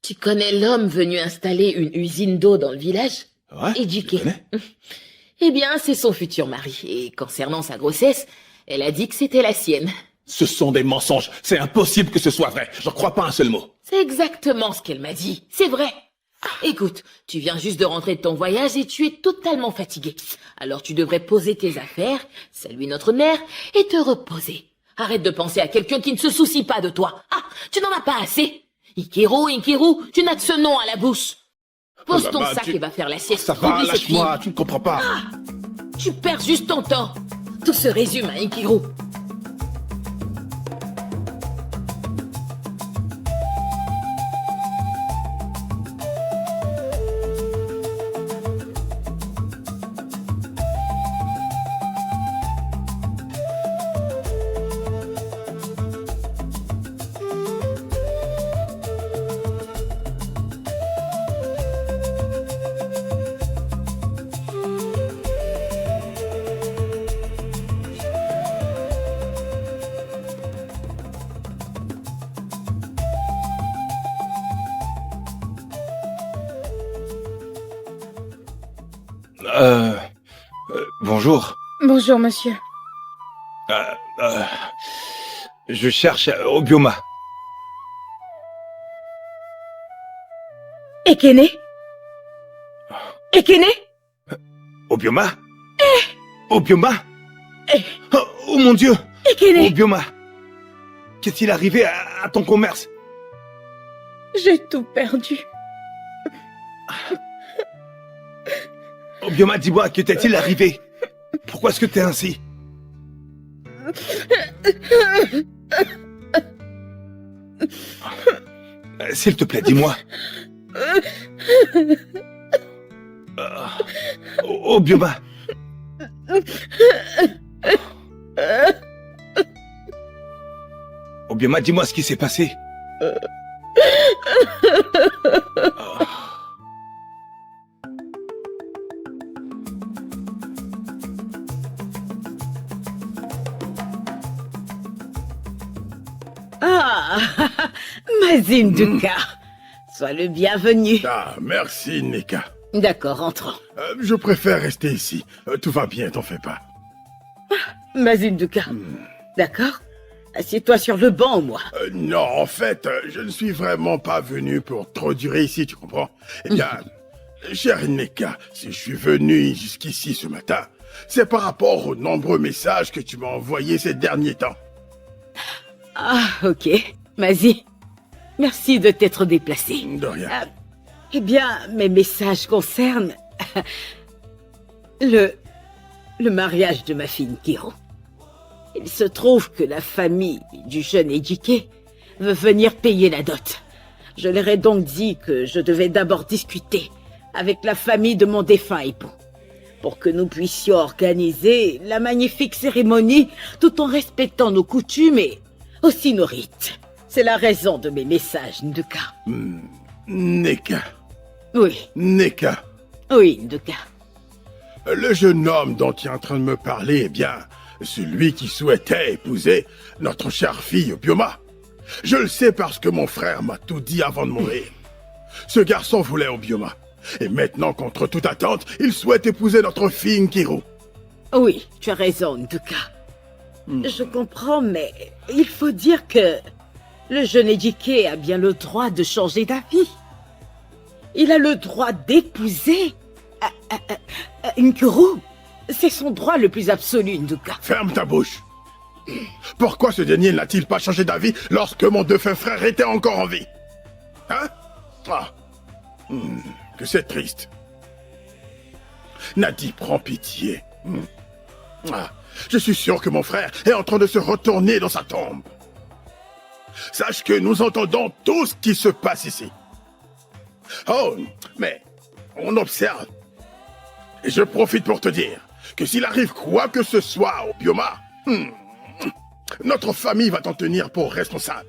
Tu connais l'homme venu installer une usine d'eau dans le village? Ouais, Ejike. je connais. Eh bien, c'est son futur mari. Et concernant sa grossesse, elle a dit que c'était la sienne. Ce sont des mensonges. C'est impossible que ce soit vrai. J'en crois pas un seul mot. C'est exactement ce qu'elle m'a dit. C'est vrai. Écoute, tu viens juste de rentrer de ton voyage et tu es totalement fatigué. Alors tu devrais poser tes affaires, saluer notre mère et te reposer. Arrête de penser à quelqu'un qui ne se soucie pas de toi. Ah, tu n'en as pas assez. Ikiru, tu n'as que ce nom à la bouche. Pose Oh ton là-bas, sac tu- et va faire la sieste. Ça va, Oublie cette fille. lâche-moi, tu ne comprends pas. Tu perds juste ton temps. Tout se résume à Ikiru. Bonjour. Bonjour, monsieur. Je cherche Obioma. Ekene? Ekene? Obioma Obioma Oh mon Dieu Ekene? Obioma Qu'est-il arrivé à ton commerce? J'ai tout perdu. Obioma, dis-moi, que t'est-il arrivé? Pourquoi est-ce que t'es ainsi? S'il te plaît, dis-moi. Obioma. Obioma, dis-moi ce qui s'est passé. Ah, Mazin Duka, sois le bienvenu. Ah, merci, Neka. D'accord, entrons. Je préfère rester ici. Tout va bien, t'en fais pas. Mazin Duka, d'accord? Assieds-toi sur le banc, moi. Non, en fait, je ne suis vraiment pas venu pour trop durer ici, tu comprends? Eh bien, cher Neka, si je suis venu jusqu'ici ce matin, c'est par rapport aux nombreux messages que tu m'as envoyés ces derniers temps. Ah, ok. Vas-y. Merci de t'être déplacé. De rien. Eh bien, mes messages concernent le mariage de ma fille Nkiro. Il se trouve que la famille du jeune Ejike veut venir payer la dot. Je leur ai donc dit que je devais d'abord discuter avec la famille de mon défunt époux pour que nous puissions organiser la magnifique cérémonie tout en respectant nos coutumes et aussi nos rites. C'est la raison de mes messages, Nduka. Neka. Oui, Neka. oui, Nduka. Le jeune homme dont tu es en train de me parler, eh bien, celui qui souhaitait épouser notre chère fille Obioma. Je le sais parce que mon frère m'a tout dit avant de mourir. Ce garçon voulait Obioma. Et maintenant, contre toute attente, il souhaite épouser notre fille Nkiru. Oui, tu as raison, Nduka. Je comprends, mais il faut dire que le jeune Ejike a bien le droit de changer d'avis. Il a le droit d'épouser Nkiru. C'est son droit le plus absolu, Nduka. Ferme ta bouche. Pourquoi ce dernier n'a-t-il pas changé d'avis lorsque mon défunt frère était encore en vie? Hein? Ah. Que c'est triste. Nadi, prends pitié. Ah. Je suis sûr que mon frère est en train de se retourner dans sa tombe. Sache que nous entendons tout ce qui se passe ici. Oh, mais on observe. Et je profite pour te dire que s'il arrive quoi que ce soit au Bioma, notre famille va t'en tenir pour responsable.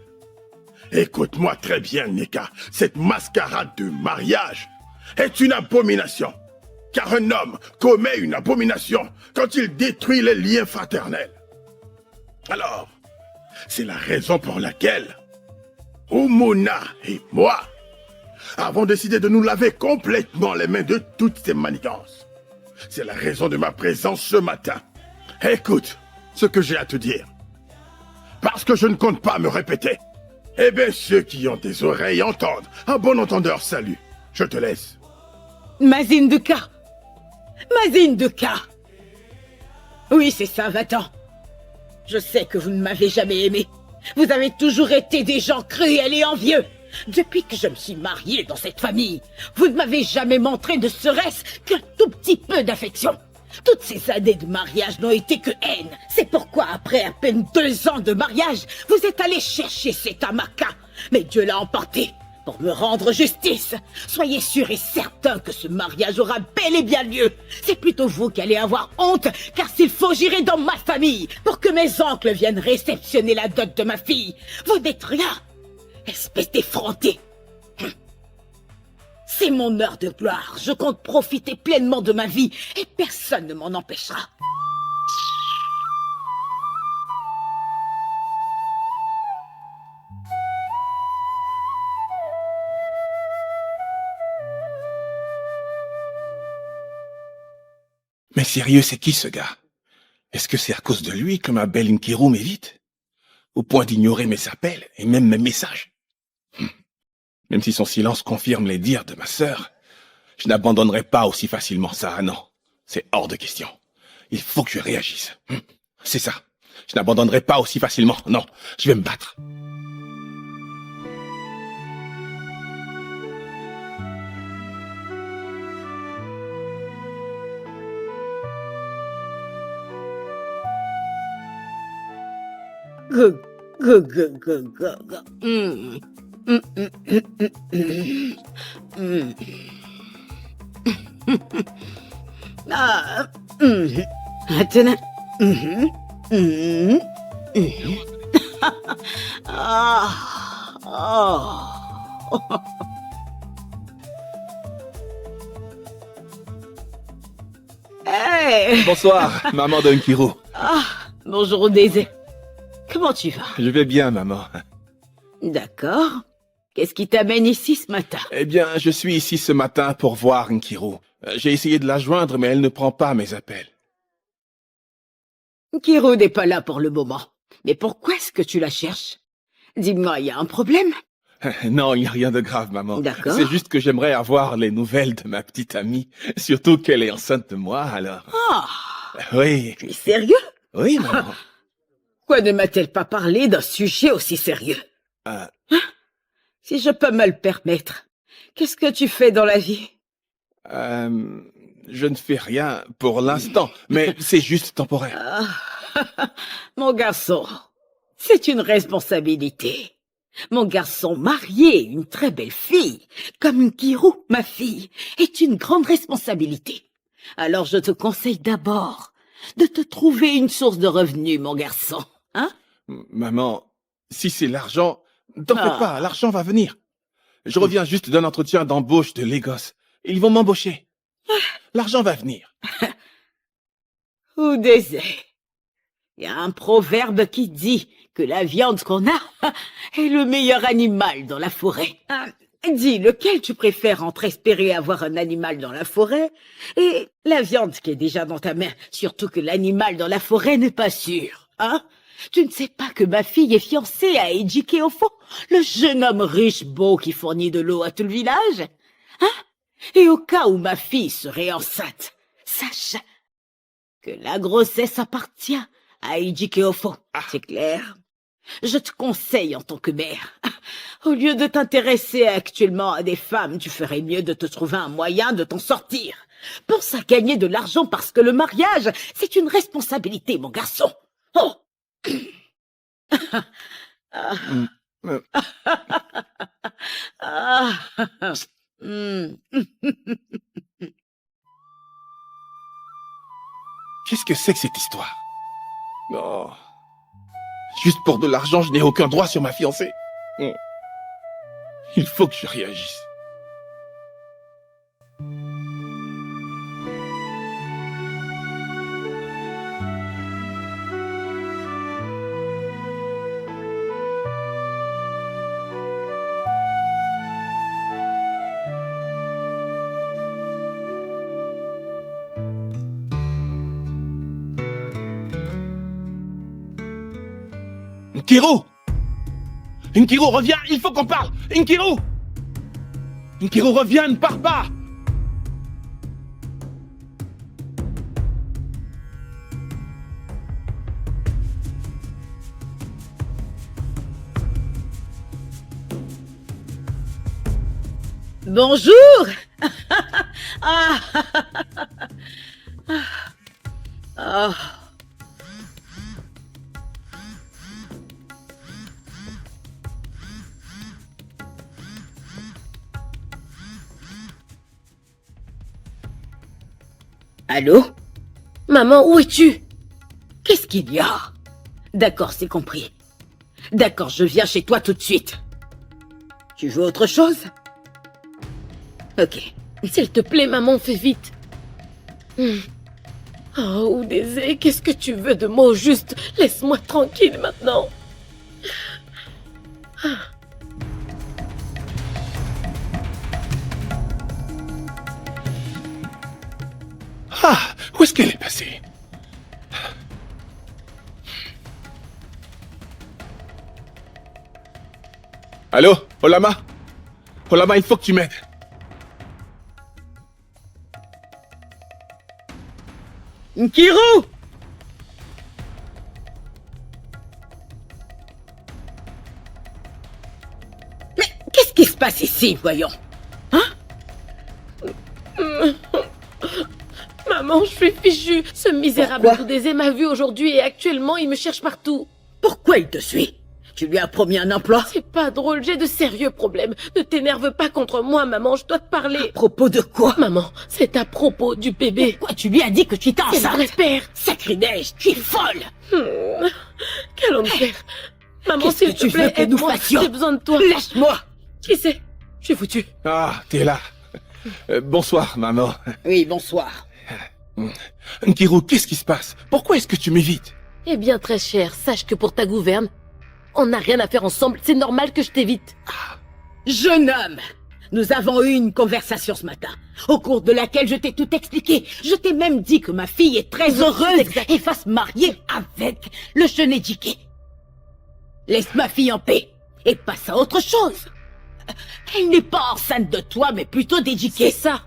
Écoute-moi très bien, Neka. Cette mascarade de mariage est une abomination. Car un homme commet une abomination quand il détruit les liens fraternels. Alors, c'est la raison pour laquelle Umuna et moi avons décidé de nous laver complètement les mains de toutes ces manigances. C'est la raison de ma présence ce matin. Écoute ce que j'ai à te dire. Parce que je ne compte pas me répéter. Eh bien, ceux qui ont des oreilles entendent. Un bon entendeur, salut. Je te laisse. Mazin Duka. Mazin Duka. Oui, c'est ça, va-t'en. Je sais que vous ne m'avez jamais aimé. Vous avez toujours été des gens cruels et envieux. Depuis que je me suis mariée dans cette famille, vous ne m'avez jamais montré ne serait-ce qu'un tout petit peu d'affection. Toutes ces années de mariage n'ont été que haine. C'est pourquoi, après à peine 2 ans de mariage, vous êtes allé chercher cet Amaka. Mais Dieu l'a emporté pour me rendre justice. Soyez sûr et certain que ce mariage aura bel et bien lieu. C'est plutôt vous qui allez avoir honte, car s'il faut, j'irai dans ma famille pour que mes oncles viennent réceptionner la dot de ma fille. Vous n'êtes rien, espèce d'effronté. C'est mon heure de gloire. Je compte profiter pleinement de ma vie et personne ne m'en empêchera. Mais sérieux, c'est qui ce gars? Est-ce que c'est à cause de lui que ma belle Nkiru m'évite? Au point d'ignorer mes appels et même mes messages. Même si son silence confirme les dires de ma sœur, je n'abandonnerai pas aussi facilement ça, non. C'est hors de question. Il faut que je réagisse. C'est ça. Je n'abandonnerai pas aussi facilement, non. Je vais me battre. Maintenant. Hey. Bonsoir, maman de Nkiru. Ah, bonjour Daisy. Comment tu vas? Je vais bien, maman. D'accord. Qu'est-ce qui t'amène ici ce matin? Eh bien, je suis ici ce matin pour voir Nkiru. J'ai essayé de la joindre, mais elle ne prend pas mes appels. Nkiru n'est pas là pour le moment. Mais pourquoi est-ce que tu la cherches? Dis-moi, il y a un problème? Non, il n'y a rien de grave, maman. D'accord. C'est juste que j'aimerais avoir les nouvelles de ma petite amie. Surtout qu'elle est enceinte de moi, alors... Ah, Oui, tu es sérieux? oui, maman. Pourquoi ne m'a-t-elle pas parlé d'un sujet aussi sérieux? Euh, Si je peux me le permettre, qu'est-ce que tu fais dans la vie? je ne fais rien pour l'instant, mais c'est juste temporaire. Ah, mon garçon, c'est une responsabilité. Mon garçon marié, une très belle fille, comme Nkiru, ma fille, est une grande responsabilité. Alors je te conseille d'abord de te trouver une source de revenus, mon garçon. Hein? Maman, si c'est l'argent, t'en Ah. fais pas, l'argent va venir. Je reviens juste d'un entretien d'embauche de Lagos. Ils vont m'embaucher. L'argent va venir. Ou désert. Il y a un proverbe qui dit que la viande qu'on a est le meilleur animal dans la forêt. Dis, lequel tu préfères entre espérer avoir un animal dans la forêt et la viande qui est déjà dans ta main, surtout que l'animal dans la forêt n'est pas sûr, hein? Tu ne sais pas que ma fille est fiancée à Eiji Keofo, le jeune homme riche beau qui fournit de l'eau à tout le village? Hein? Et au cas où ma fille serait enceinte, sache que la grossesse appartient à Eiji Keofo. C'est clair? Je te conseille en tant que mère, au lieu de t'intéresser actuellement à des femmes, tu ferais mieux de te trouver un moyen de t'en sortir. Pense à gagner de l'argent parce que le mariage, c'est une responsabilité, mon garçon. Oh! Ah. Hmm. Qu'est-ce que c'est que cette histoire? Oh. Juste pour de l'argent, je n'ai aucun droit sur ma fiancée. Oh. Il faut que je réagisse. Nkiru! Nkiru, reviens, il faut qu'on parle! Nkiru! Nkiru, reviens, ne pars pas! Bonjour. Ah. Ah. Allô? Maman, où es-tu? Qu'est-ce qu'il y a? D'accord, c'est compris. D'accord, je viens chez toi tout de suite. Tu veux autre chose? Ok. S'il te plaît, maman, fais vite. Oh, Oudézé, qu'est-ce que tu veux de moi au juste? Laisse-moi tranquille maintenant. Ah, où est-ce qu'elle est passée? Allô, Olama? Olama, il faut que tu m'aides. Nkiru! Mais qu'est-ce qui se passe ici, voyons? Maman, je suis fichue. Ce misérable Pourquoi? Oudézé m'a vu aujourd'hui et actuellement, il me cherche partout. Pourquoi il te suit? Tu lui as promis un emploi? C'est pas drôle, j'ai de sérieux problèmes. Ne t'énerve pas contre moi, maman, je dois te parler. À propos de quoi? Maman, c'est à propos du bébé. Pourquoi tu lui as dit que tu étais C'est vrai, enceinte? père. Sacrilège, tu es folle! Qu'allons-nous faire? Maman, Qu'est-ce s'il que te tu veux plaît, que nous aide-moi. fassions? J'ai besoin de toi. Lâche-moi! Qui c'est? Je suis foutu. Ah, t'es là. Bonsoir, maman. Oui, bonsoir. Nkiru, qu'est-ce qui se passe? Pourquoi est-ce que tu m'évites? Eh bien, très cher, sache que pour ta gouverne, on n'a rien à faire ensemble. C'est normal que je t'évite. Jeune homme, nous avons eu une conversation ce matin, au cours de laquelle je t'ai tout expliqué. Je t'ai même dit que ma fille est très heureuse et va se marier avec le Shenejike. Laisse ma fille en paix et passe à autre chose. Elle n'est pas enceinte de toi, mais plutôt d'Ejike. C'est ça.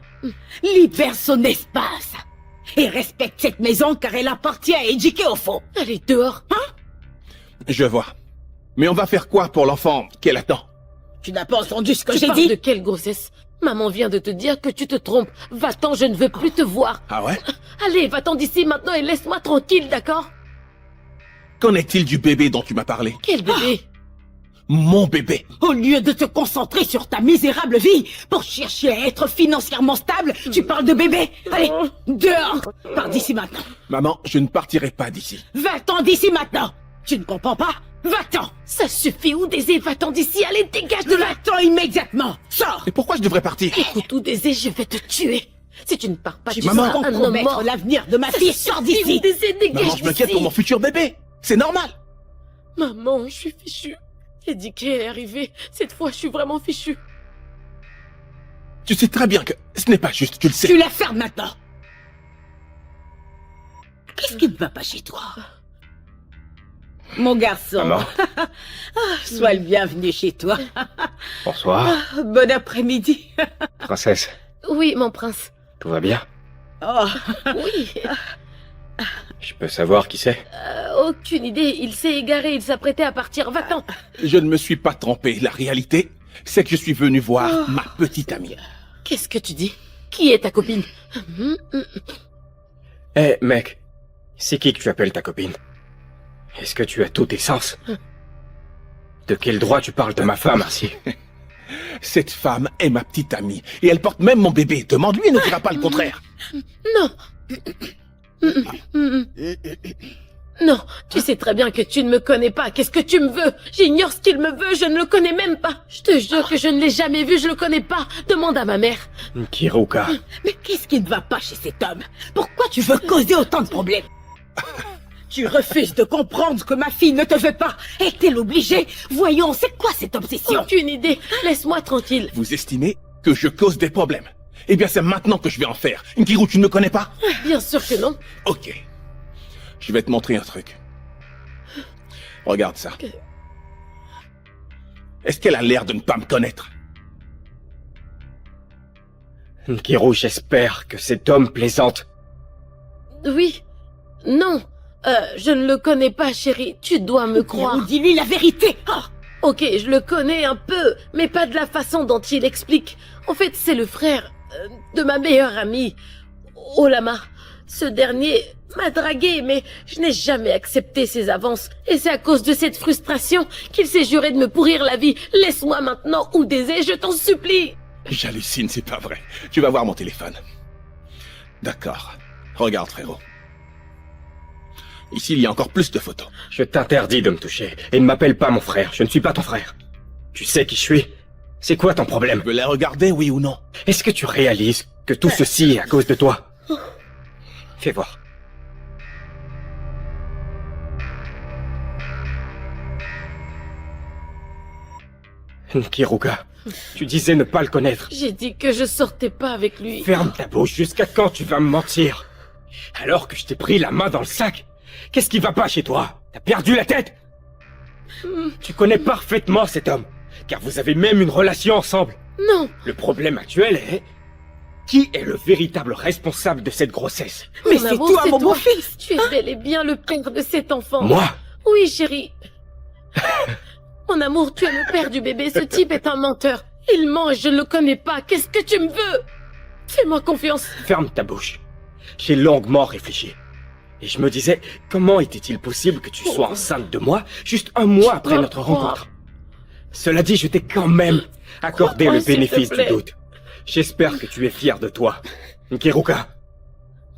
Libère son espace et respecte cette maison car elle appartient à Ejike au fond. Allez, dehors. Je vois. Mais on va faire quoi pour l'enfant qu'elle attend? Tu n'as pas entendu ce que Tu j'ai parles dit? de quelle grossesse? Maman vient de te dire que tu te trompes. Va-t'en, je ne veux plus te voir. Ah ouais? Allez, va-t'en d'ici maintenant et laisse-moi tranquille, d'accord? Qu'en est-il du bébé dont tu m'as parlé? Quel bébé? Mon bébé. Au lieu de te concentrer sur ta misérable vie pour chercher à être financièrement stable, tu parles de bébé. Allez, dehors. Pars d'ici maintenant. Maman, je ne partirai pas d'ici. Va-t'en d'ici maintenant. Tu ne comprends pas? Va-t'en. Ça suffit, Oudésé, va-t'en d'ici, allez, dégage de là! Va-t'en immédiatement. Sors. Et pourquoi je devrais partir? Écoute, Oudésé, je vais te tuer. Si tu ne pars pas, tu Tu Maman. vas seras un homme compromettre mort. l'avenir de ma fille. Sors d'ici. Oudésé, dégage Maman, je m'inquiète d'ici. pour mon futur bébé. C'est normal. Maman, je suis fichue. Édiqué est arrivé. Cette fois, je suis vraiment fichue. Tu sais très bien que ce n'est pas juste, tu le sais. Tu la fermes maintenant. Qu'est-ce qui ne va pas chez toi? Mon garçon, Maman, sois le bienvenu chez toi. bonsoir. Bon après-midi. Princesse, Oui, mon prince. tout va bien? Oh, Oui. Je peux savoir qui c'est? Aucune idée. Il s'est égaré. Il s'apprêtait à partir. Va-t'en. Je ne me suis pas trompé. La réalité, c'est que je suis venu voir ma petite amie. Qu'est-ce que tu dis? Qui est ta copine? Eh, mec, c'est qui que tu appelles ta copine? Est-ce que tu as tous tes sens? De quel droit tu parles de ma femme ainsi? Cette femme est ma petite amie. Et elle porte même mon bébé. Demande-lui, elle ne dira pas le contraire. Non. Non, tu sais très bien que tu ne me connais pas. Qu'est-ce que tu me veux? J'ignore ce qu'il me veut, je ne le connais même pas. Je te jure que je ne l'ai jamais vu, je le connais pas. Demande à ma mère. Kiruka, mais qu'est-ce qui ne va pas chez cet homme? Pourquoi tu veux causer autant de problèmes? Tu refuses de comprendre que ma fille ne te veut pas. Est-elle obligée? Voyons, c'est quoi cette obsession? Aucune idée. Laisse-moi tranquille. Vous estimez que je cause des problèmes? Eh bien, c'est maintenant que je vais en faire. Nkiru, tu ne me connais pas? Bien sûr que non. Ok. Je vais te montrer un truc. Regarde ça. Est-ce qu'elle a l'air de ne pas me connaître? Nkiru, j'espère que cet homme plaisante. Oui. Non. Je ne le connais pas, chérie. Tu dois me croire. Dis-lui la vérité. Oh, Ok, je le connais un peu, mais pas de la façon dont il explique. En fait, c'est le frère de ma meilleure amie, Olama. Ce dernier m'a dragué, mais je n'ai jamais accepté ses avances. Et c'est à cause de cette frustration qu'il s'est juré de me pourrir la vie. Laisse-moi maintenant, Oudésé, je t'en supplie. J'hallucine, c'est pas vrai. Tu vas voir mon téléphone. D'accord. Regarde, frérot. Ici, il y a encore plus de photos. Je t'interdis de me toucher. Et ne m'appelle pas mon frère, je ne suis pas ton frère. Tu sais qui je suis? C'est quoi ton problème? Tu veux les regarder, oui ou non? Est-ce que tu réalises que tout ceci est à cause de toi? Fais voir. Nkiruka, tu disais ne pas le connaître. J'ai dit que je sortais pas avec lui. Ferme ta bouche, jusqu'à quand tu vas me mentir? Alors que je t'ai pris la main dans le sac, qu'est-ce qui va pas chez toi? T'as perdu la tête? Tu connais parfaitement cet homme, car vous avez même une relation ensemble. Non, Le problème actuel est... Qui est le véritable responsable de cette grossesse? mais mon c'est amour, toi, c'est mon toi. beau-fils. Tu es bel et bien le père de cet enfant. Moi? Oui, chérie. Mon amour, tu es le père du bébé. Ce type est un menteur. Il ment et je ne le connais pas. Qu'est-ce que tu me veux? Fais-moi confiance. Ferme ta bouche. J'ai longuement réfléchi. Et je me disais, comment était-il possible que tu sois enceinte de moi juste un mois après notre rencontre? Cela dit, je t'ai quand même accordé Crois-moi, le s'il te bénéfice du plaît. doute. J'espère que tu es fier de toi. Nkiruka,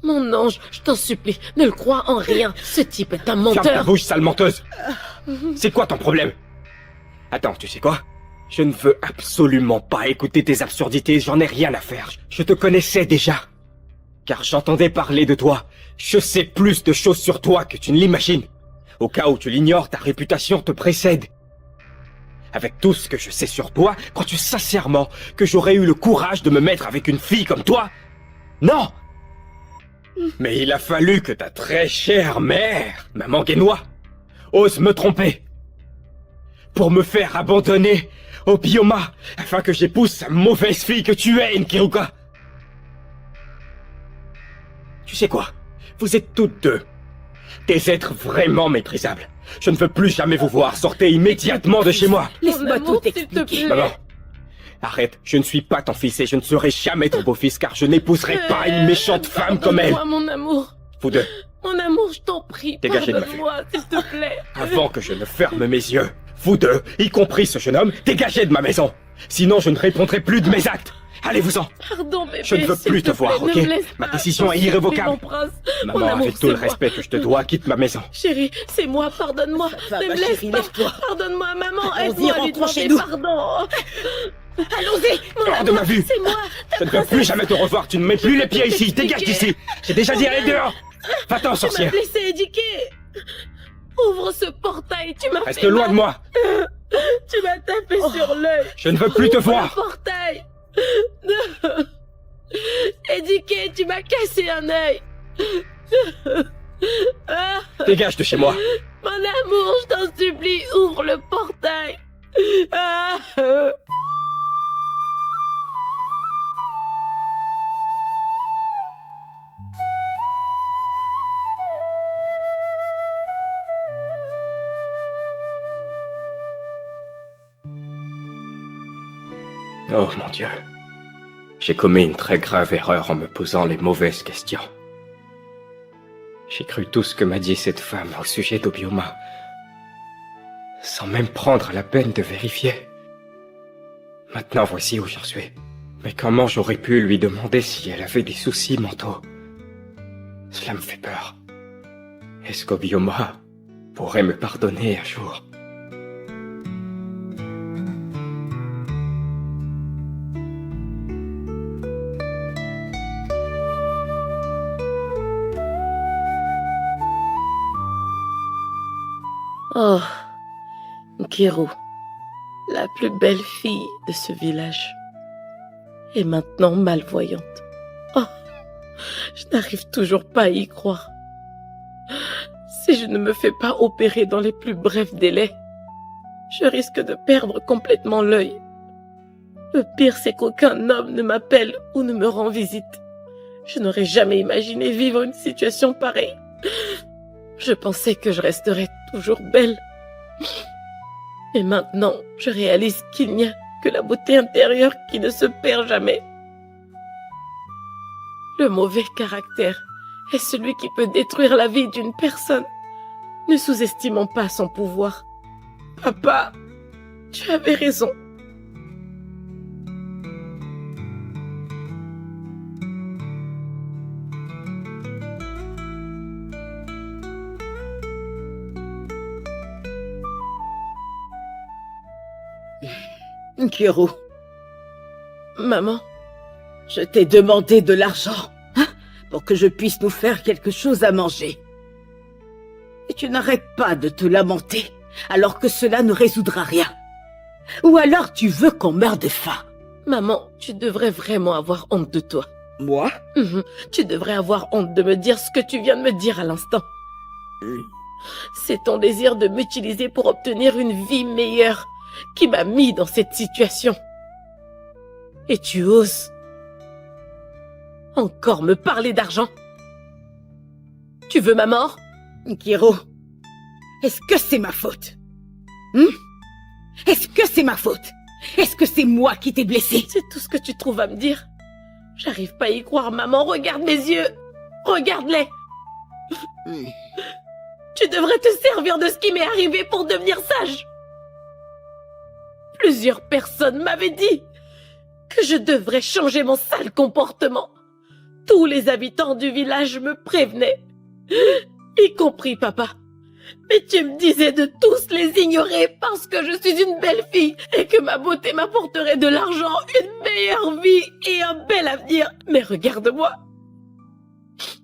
Mon ange, je t'en supplie, ne le crois en rien. Ce type est un ferme ta menteur. bouche, sale menteuse. C'est quoi ton problème? Attends, tu sais quoi? Je ne veux absolument pas écouter tes absurdités, j'en ai rien à faire. Je te connaissais déjà. Car j'entendais parler de toi. Je sais plus de choses sur toi que tu ne l'imagines. Au cas où tu l'ignores, ta réputation te précède. Avec tout ce que je sais sur toi, crois-tu sincèrement que j'aurais eu le courage de me mettre avec une fille comme toi? Non! Mais il a fallu que ta très chère mère, maman Guénois, ose me tromper. Pour me faire abandonner Obioma, afin que j'épouse sa mauvaise fille que tu es, Nkiruka. Tu sais quoi? Vous êtes toutes deux des êtres vraiment méprisables. Je ne veux plus jamais vous voir. Sortez immédiatement de chez moi. Laisse-moi Mon tout amour, s'il te expliquer. plaît. Maman, arrête. Je ne suis pas ton fils et je ne serai jamais ton beau-fils car je n'épouserai pas une méchante femme comme elle. Pardonne-moi, mon amour. Vous deux, Mon amour, je t'en prie. Dégagez de ma Pardonne-moi, s'il te plaît. avant que je ne ferme mes yeux, vous deux, y compris ce jeune homme, dégagez de ma maison. Sinon, je ne répondrai plus de mes actes. Allez-vous-en. Pardon, bébé. Je ne veux s'il plus te plaît, voir, ne ok? me laisse Ma pas. décision est irrévocable. Mon prince. Maman, Mon amour, avec tout le c'est moi. respect que je te dois, quitte ma maison. Chérie, c'est moi, pardonne-moi. Va, Ne ma me laisse chérie, pas. lève-toi. Pardonne-moi, maman. Allons-y, Aide-moi à lui rentrons chez demander nous. pardon. Allons-y. Mon Hors de ma amour, vue. C'est moi. Je ne veux plus jamais te revoir. Tu ne mets plus les pieds ici. t'expliquer. Dégage d'ici. J'ai déjà dit allez dehors. Va-t'en, Tu m'as sorcière. blessé, éduqué. Ouvre ce portail, tu m'as Reste fait loin de mal. moi. Tu m'as tapé sur l'œil. Je ne veux plus te Ouvre voir. le portail. Éduqué, tu m'as cassé un œil. Ah, Dégage de chez moi. mon amour, je t'en supplie, ouvre le portail. Ah, Oh mon Dieu. J'ai commis une très grave erreur en me posant les mauvaises questions. J'ai cru tout ce que m'a dit cette femme au sujet d'Obioma, sans même prendre la peine de vérifier. Maintenant, voici où j'en suis. Mais comment j'aurais pu lui demander si elle avait des soucis mentaux? Cela me fait peur. Est-ce qu'Obioma pourrait me pardonner un jour? Oh, Nkiru, la plus belle fille de ce village, est maintenant malvoyante. Oh, je n'arrive toujours pas à y croire. Si je ne me fais pas opérer dans les plus brefs délais, je risque de perdre complètement l'œil. Le pire, c'est qu'aucun homme ne m'appelle ou ne me rend visite. Je n'aurais jamais imaginé vivre une situation pareille. Je pensais que je resterais toujours belle. Et maintenant, je réalise qu'il n'y a que la beauté intérieure qui ne se perd jamais. Le mauvais caractère est celui qui peut détruire la vie d'une personne. Ne sous-estimons pas son pouvoir. Papa, tu avais raison. Nkiru, Maman, je t'ai demandé de l'argent, hein, pour que je puisse nous faire quelque chose à manger. Et tu n'arrêtes pas de te lamenter, alors que cela ne résoudra rien. Ou alors tu veux qu'on meure de faim. maman, tu devrais vraiment avoir honte de toi. Moi? Tu devrais avoir honte de me dire ce que tu viens de me dire à l'instant. C'est ton désir de m'utiliser pour obtenir une vie meilleure qui m'a mis dans cette situation. Et tu oses encore me parler d'argent? Tu veux ma mort? Nkiru, est-ce que c'est ma faute? Est-ce que c'est ma faute? Est-ce que c'est moi qui t'ai blessé? C'est tout ce que tu trouves à me dire? J'arrive pas à y croire, maman. Regarde mes yeux. Regarde-les. Tu devrais te servir de ce qui m'est arrivé pour devenir sage. Plusieurs personnes m'avaient dit que je devrais changer mon sale comportement. Tous les habitants du village me prévenaient, y compris papa. Mais tu me disais de tous les ignorer parce que je suis une belle fille et que ma beauté m'apporterait de l'argent, une meilleure vie et un bel avenir. Mais regarde-moi.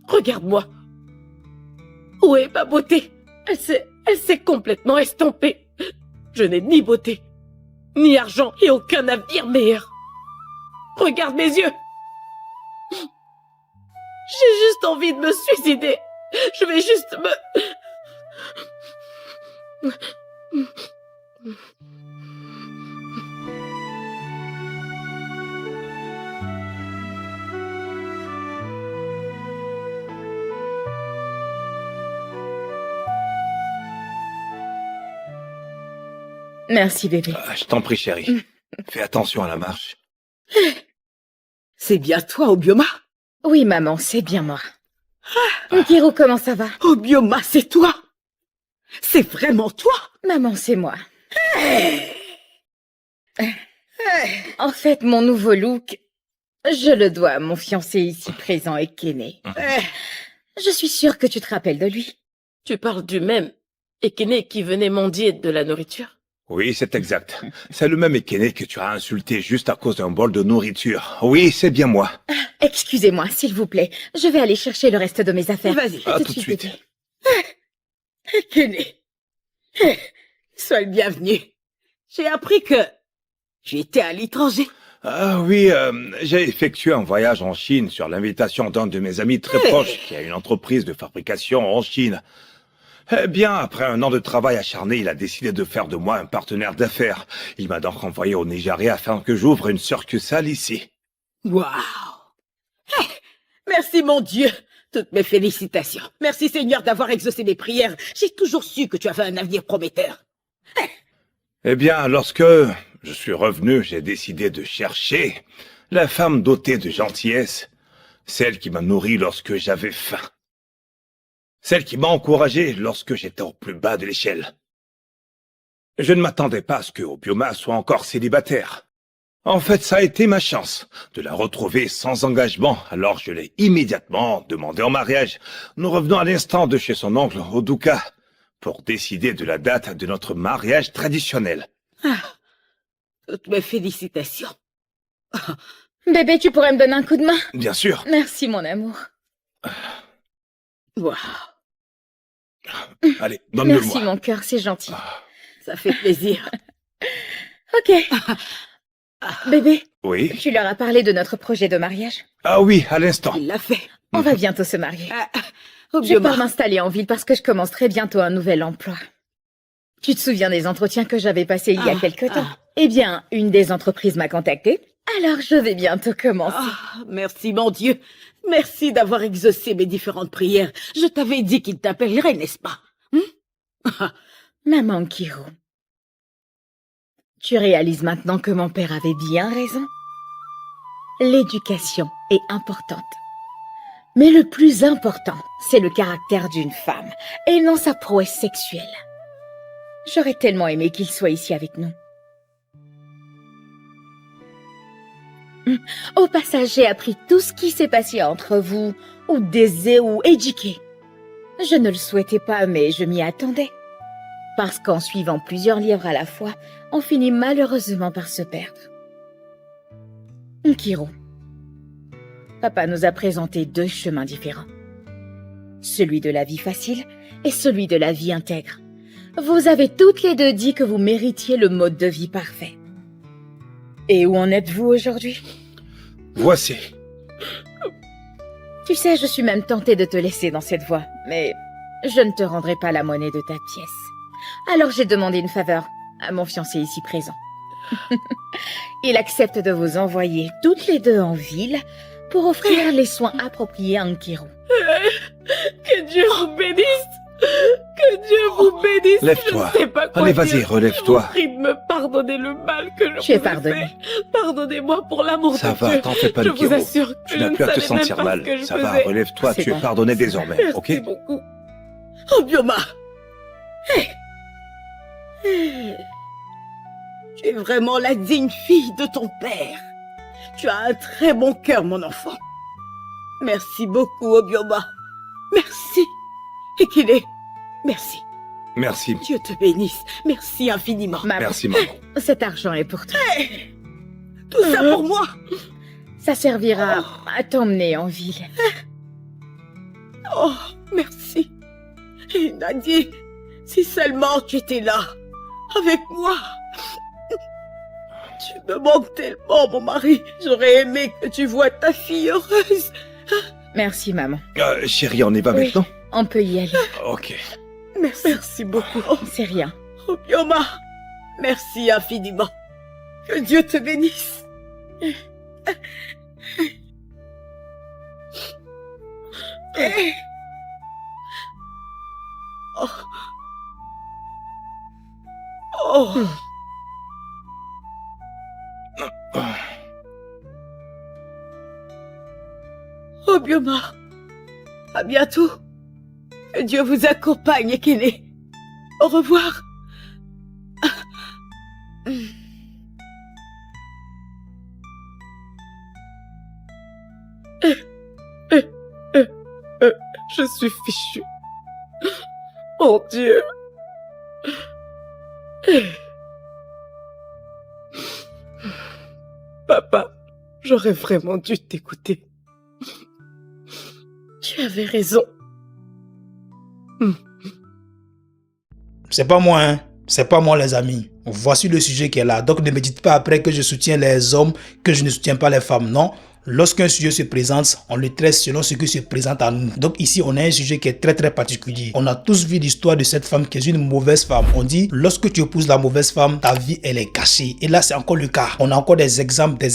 Regarde-moi. Où est ma beauté? Elle s'est complètement estompée. Je n'ai ni beauté, ni argent et aucun avenir meilleur. Regarde mes yeux. J'ai juste envie de me suicider. Je vais juste me... Merci, bébé. Je t'en prie, chérie. Fais attention à la marche. C'est bien toi, Obioma? Oui, maman, c'est bien moi. Nkiru, comment ça va? Obioma, c'est toi? C'est vraiment toi? Maman, c'est moi. En fait, mon nouveau look, je le dois à mon fiancé ici présent, Ekene. Je suis sûre que tu te rappelles de lui. Tu parles du même Ekene qui venait mendier de la nourriture? Oui, c'est exact. C'est le même Ekene que tu as insulté juste à cause d'un bol de nourriture. Oui, c'est bien moi. Excusez-moi, s'il vous plaît. Je vais aller chercher le reste de mes affaires. Vas-y. À tout de suite. bébé. Ekene. Sois le bienvenu. J'ai appris que tu étais à l'étranger. Ah oui, j'ai effectué un voyage en Chine sur l'invitation d'un de mes amis très proches qui a une entreprise de fabrication en Chine. Eh bien, après un an de travail acharné, il a décidé de faire de moi un partenaire d'affaires. Il m'a donc envoyé au Nigeria afin que j'ouvre une succursale ici. Waouh. Merci mon Dieu. Toutes mes félicitations. Merci Seigneur d'avoir exaucé mes prières. J'ai toujours su que tu avais un avenir prometteur. Eh bien, lorsque je suis revenu, j'ai décidé de chercher la femme dotée de gentillesse, celle qui m'a nourri lorsque j'avais faim, celle qui m'a encouragé lorsque j'étais au plus bas de l'échelle. Je ne m'attendais pas à ce que Obioma soit encore célibataire. En fait, ça a été ma chance de la retrouver sans engagement, alors je l'ai immédiatement demandé en mariage. Nous revenons à l'instant de chez son oncle, Oduka, pour décider de la date de notre mariage traditionnel. Toutes mes félicitations. Bébé, tu pourrais me donner un coup de main? Bien sûr. Merci, mon amour. Waouh. Allez, donne-le-moi. Merci, mon cœur, c'est gentil. Ça fait plaisir. Ok. Bébé, Oui. tu leur as parlé de notre projet de mariage? Ah oui, à l'instant. Il l'a fait. On va bientôt se marier. Je Obioma. pars m'installer en ville parce que je commence très bientôt un nouvel emploi. Tu te souviens des entretiens que j'avais passés il y a quelque temps? Eh bien, une des entreprises m'a contactée, alors je vais bientôt commencer. Merci mon Dieu. Merci d'avoir exaucé mes différentes prières. Je t'avais dit qu'il t'appellerait, n'est-ce pas? Maman Nkiru, tu réalises maintenant que mon père avait bien raison? L'éducation est importante. Mais le plus important, c'est le caractère d'une femme, et non sa prouesse sexuelle. J'aurais tellement aimé qu'il soit ici avec nous. Au passage, j'ai appris tout ce qui s'est passé entre vous, ou Désé ou Ejike. Je ne le souhaitais pas, mais je m'y attendais. Parce qu'en suivant plusieurs livres à la fois, on finit malheureusement par se perdre. Nkiru, papa nous a présenté deux chemins différents. Celui de la vie facile et celui de la vie intègre. Vous avez toutes les deux dit que vous méritiez le mode de vie parfait. Et où en êtes-vous aujourd'hui? Voici. Tu sais, je suis même tentée de te laisser dans cette voie, mais je ne te rendrai pas la monnaie de ta pièce. Alors j'ai demandé une faveur à mon fiancé ici présent. Il accepte de vous envoyer toutes les deux en ville pour offrir les soins appropriés à Nkiru. Que Dieu vous bénisse. Que Dieu vous bénisse. Lève-toi. Je ne sais pas quoi Allez, vas-y, dire. relève-toi. Je vous prie de me pardonner le mal que je Tu es vous ai pardonné. fait. Pardonnez-moi pour l'amour Ça de va, Dieu. t'en fais pas, Je Nkiru. vous assure que Tu je n'as ne plus à te savais même sentir pas mal. ce que je Ça va, faisais. relève-toi, C'est tu es bon. pardonné désormais, Merci ok? beaucoup. Obioma. Tu es vraiment la digne fille de ton père. Tu as un très bon cœur, mon enfant. Merci beaucoup, Obioma. Merci. Ekele, merci. Merci. Dieu te bénisse. Merci infiniment. Maman, Merci, maman. cet argent est pour toi. Tout ça pour moi. Ça servira à t'emmener en ville. Oh, merci. Et Nadie, si seulement tu étais là, avec moi. Tu me manques tellement, mon mari. J'aurais aimé que tu vois ta fille heureuse. Merci, maman. Chérie, on y va Oui. maintenant? On peut y aller. Ok. Merci beaucoup. C'est rien. Obioma, merci infiniment. Que Dieu te bénisse. Oh. Oh. Obioma, à bientôt. Que Dieu vous accompagne, Ekene. Au revoir. Je suis fichu. Oh Dieu. Papa, j'aurais vraiment dû t'écouter. Tu avais raison. C'est pas moi, hein. C'est pas moi, les amis. Voici le sujet qui est là. Donc, ne me dites pas après que je soutiens les hommes, que je ne soutiens pas les femmes. Non. Lorsqu'un sujet se présente, on le traite selon ce qui se présente à nous. Donc ici, on a un sujet qui est très très particulier. On a tous vu l'histoire de cette femme qui est une mauvaise femme. On dit, lorsque tu épouses la mauvaise femme, ta vie, elle est gâchée. Et là, c'est encore le cas. On a encore des exemples et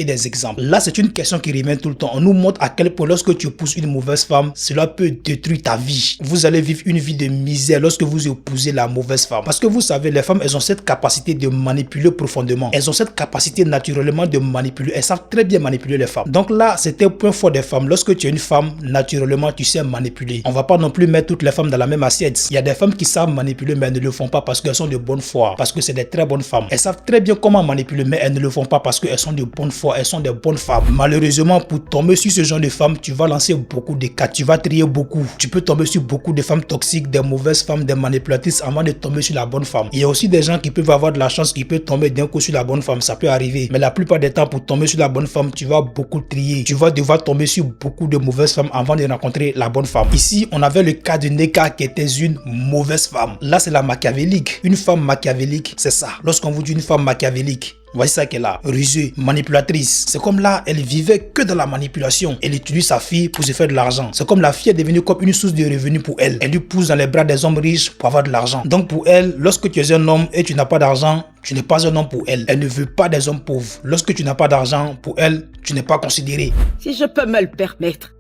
des exemples. Là, c'est une question qui revient tout le temps. On nous montre à quel point lorsque tu épouses une mauvaise femme, cela peut détruire ta vie. Vous allez vivre une vie de misère lorsque vous épousez la mauvaise femme. Parce que vous savez, les femmes, elles ont cette capacité de manipuler profondément. Elles ont cette capacité naturellement de manipuler. Elles savent très bien manipuler les femmes. Donc là, c'est un point fort des femmes. Lorsque tu es une femme, naturellement, tu sais manipuler. On va pas non plus mettre toutes les femmes dans la même assiette. Il y a des femmes qui savent manipuler, mais elles ne le font pas parce qu'elles sont de bonne foi. Parce que c'est des très bonnes femmes. Elles savent très bien comment manipuler, mais elles ne le font pas parce qu'elles sont de bonne foi. Elles sont des bonnes femmes. Malheureusement, pour tomber sur ce genre de femmes, tu vas lancer beaucoup de cas. Tu vas trier beaucoup. Tu peux tomber sur beaucoup de femmes toxiques, des mauvaises femmes, des manipulatrices avant de tomber sur la bonne femme. Il y a aussi des gens qui peuvent avoir de la chance, qui peuvent tomber d'un coup sur la bonne femme. Ça peut arriver. Mais la plupart des temps, pour tomber sur la bonne femme, tu vas beaucoup trier. Tu vas devoir tomber sur beaucoup de mauvaises femmes avant de rencontrer la bonne femme. Ici, on avait le cas de Neka qui était une mauvaise femme. Là, c'est la machiavélique. Une femme machiavélique, c'est ça. Lorsqu'on vous dit une femme machiavélique, voici ça qu'elle a. Rusée, manipulatrice. C'est comme là, elle vivait que dans la manipulation. Elle utilise sa fille pour se faire de l'argent. C'est comme la fille est devenue comme une source de revenus pour elle. Elle lui pousse dans les bras des hommes riches pour avoir de l'argent. Donc pour elle, lorsque tu es un homme et tu n'as pas d'argent, tu n'es pas un homme pour elle. Elle ne veut pas des hommes pauvres. Lorsque tu n'as pas d'argent, pour elle, tu n'es pas considéré. Si je peux me le permettre,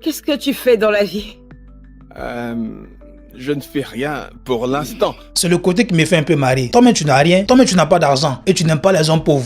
qu'est-ce que tu fais dans la vie? Je ne fais rien pour l'instant. C'est le côté qui me fait un peu marrer. Toi-même, tu n'as rien. Toi-même, tu n'as pas d'argent. Et tu n'aimes pas les hommes pauvres.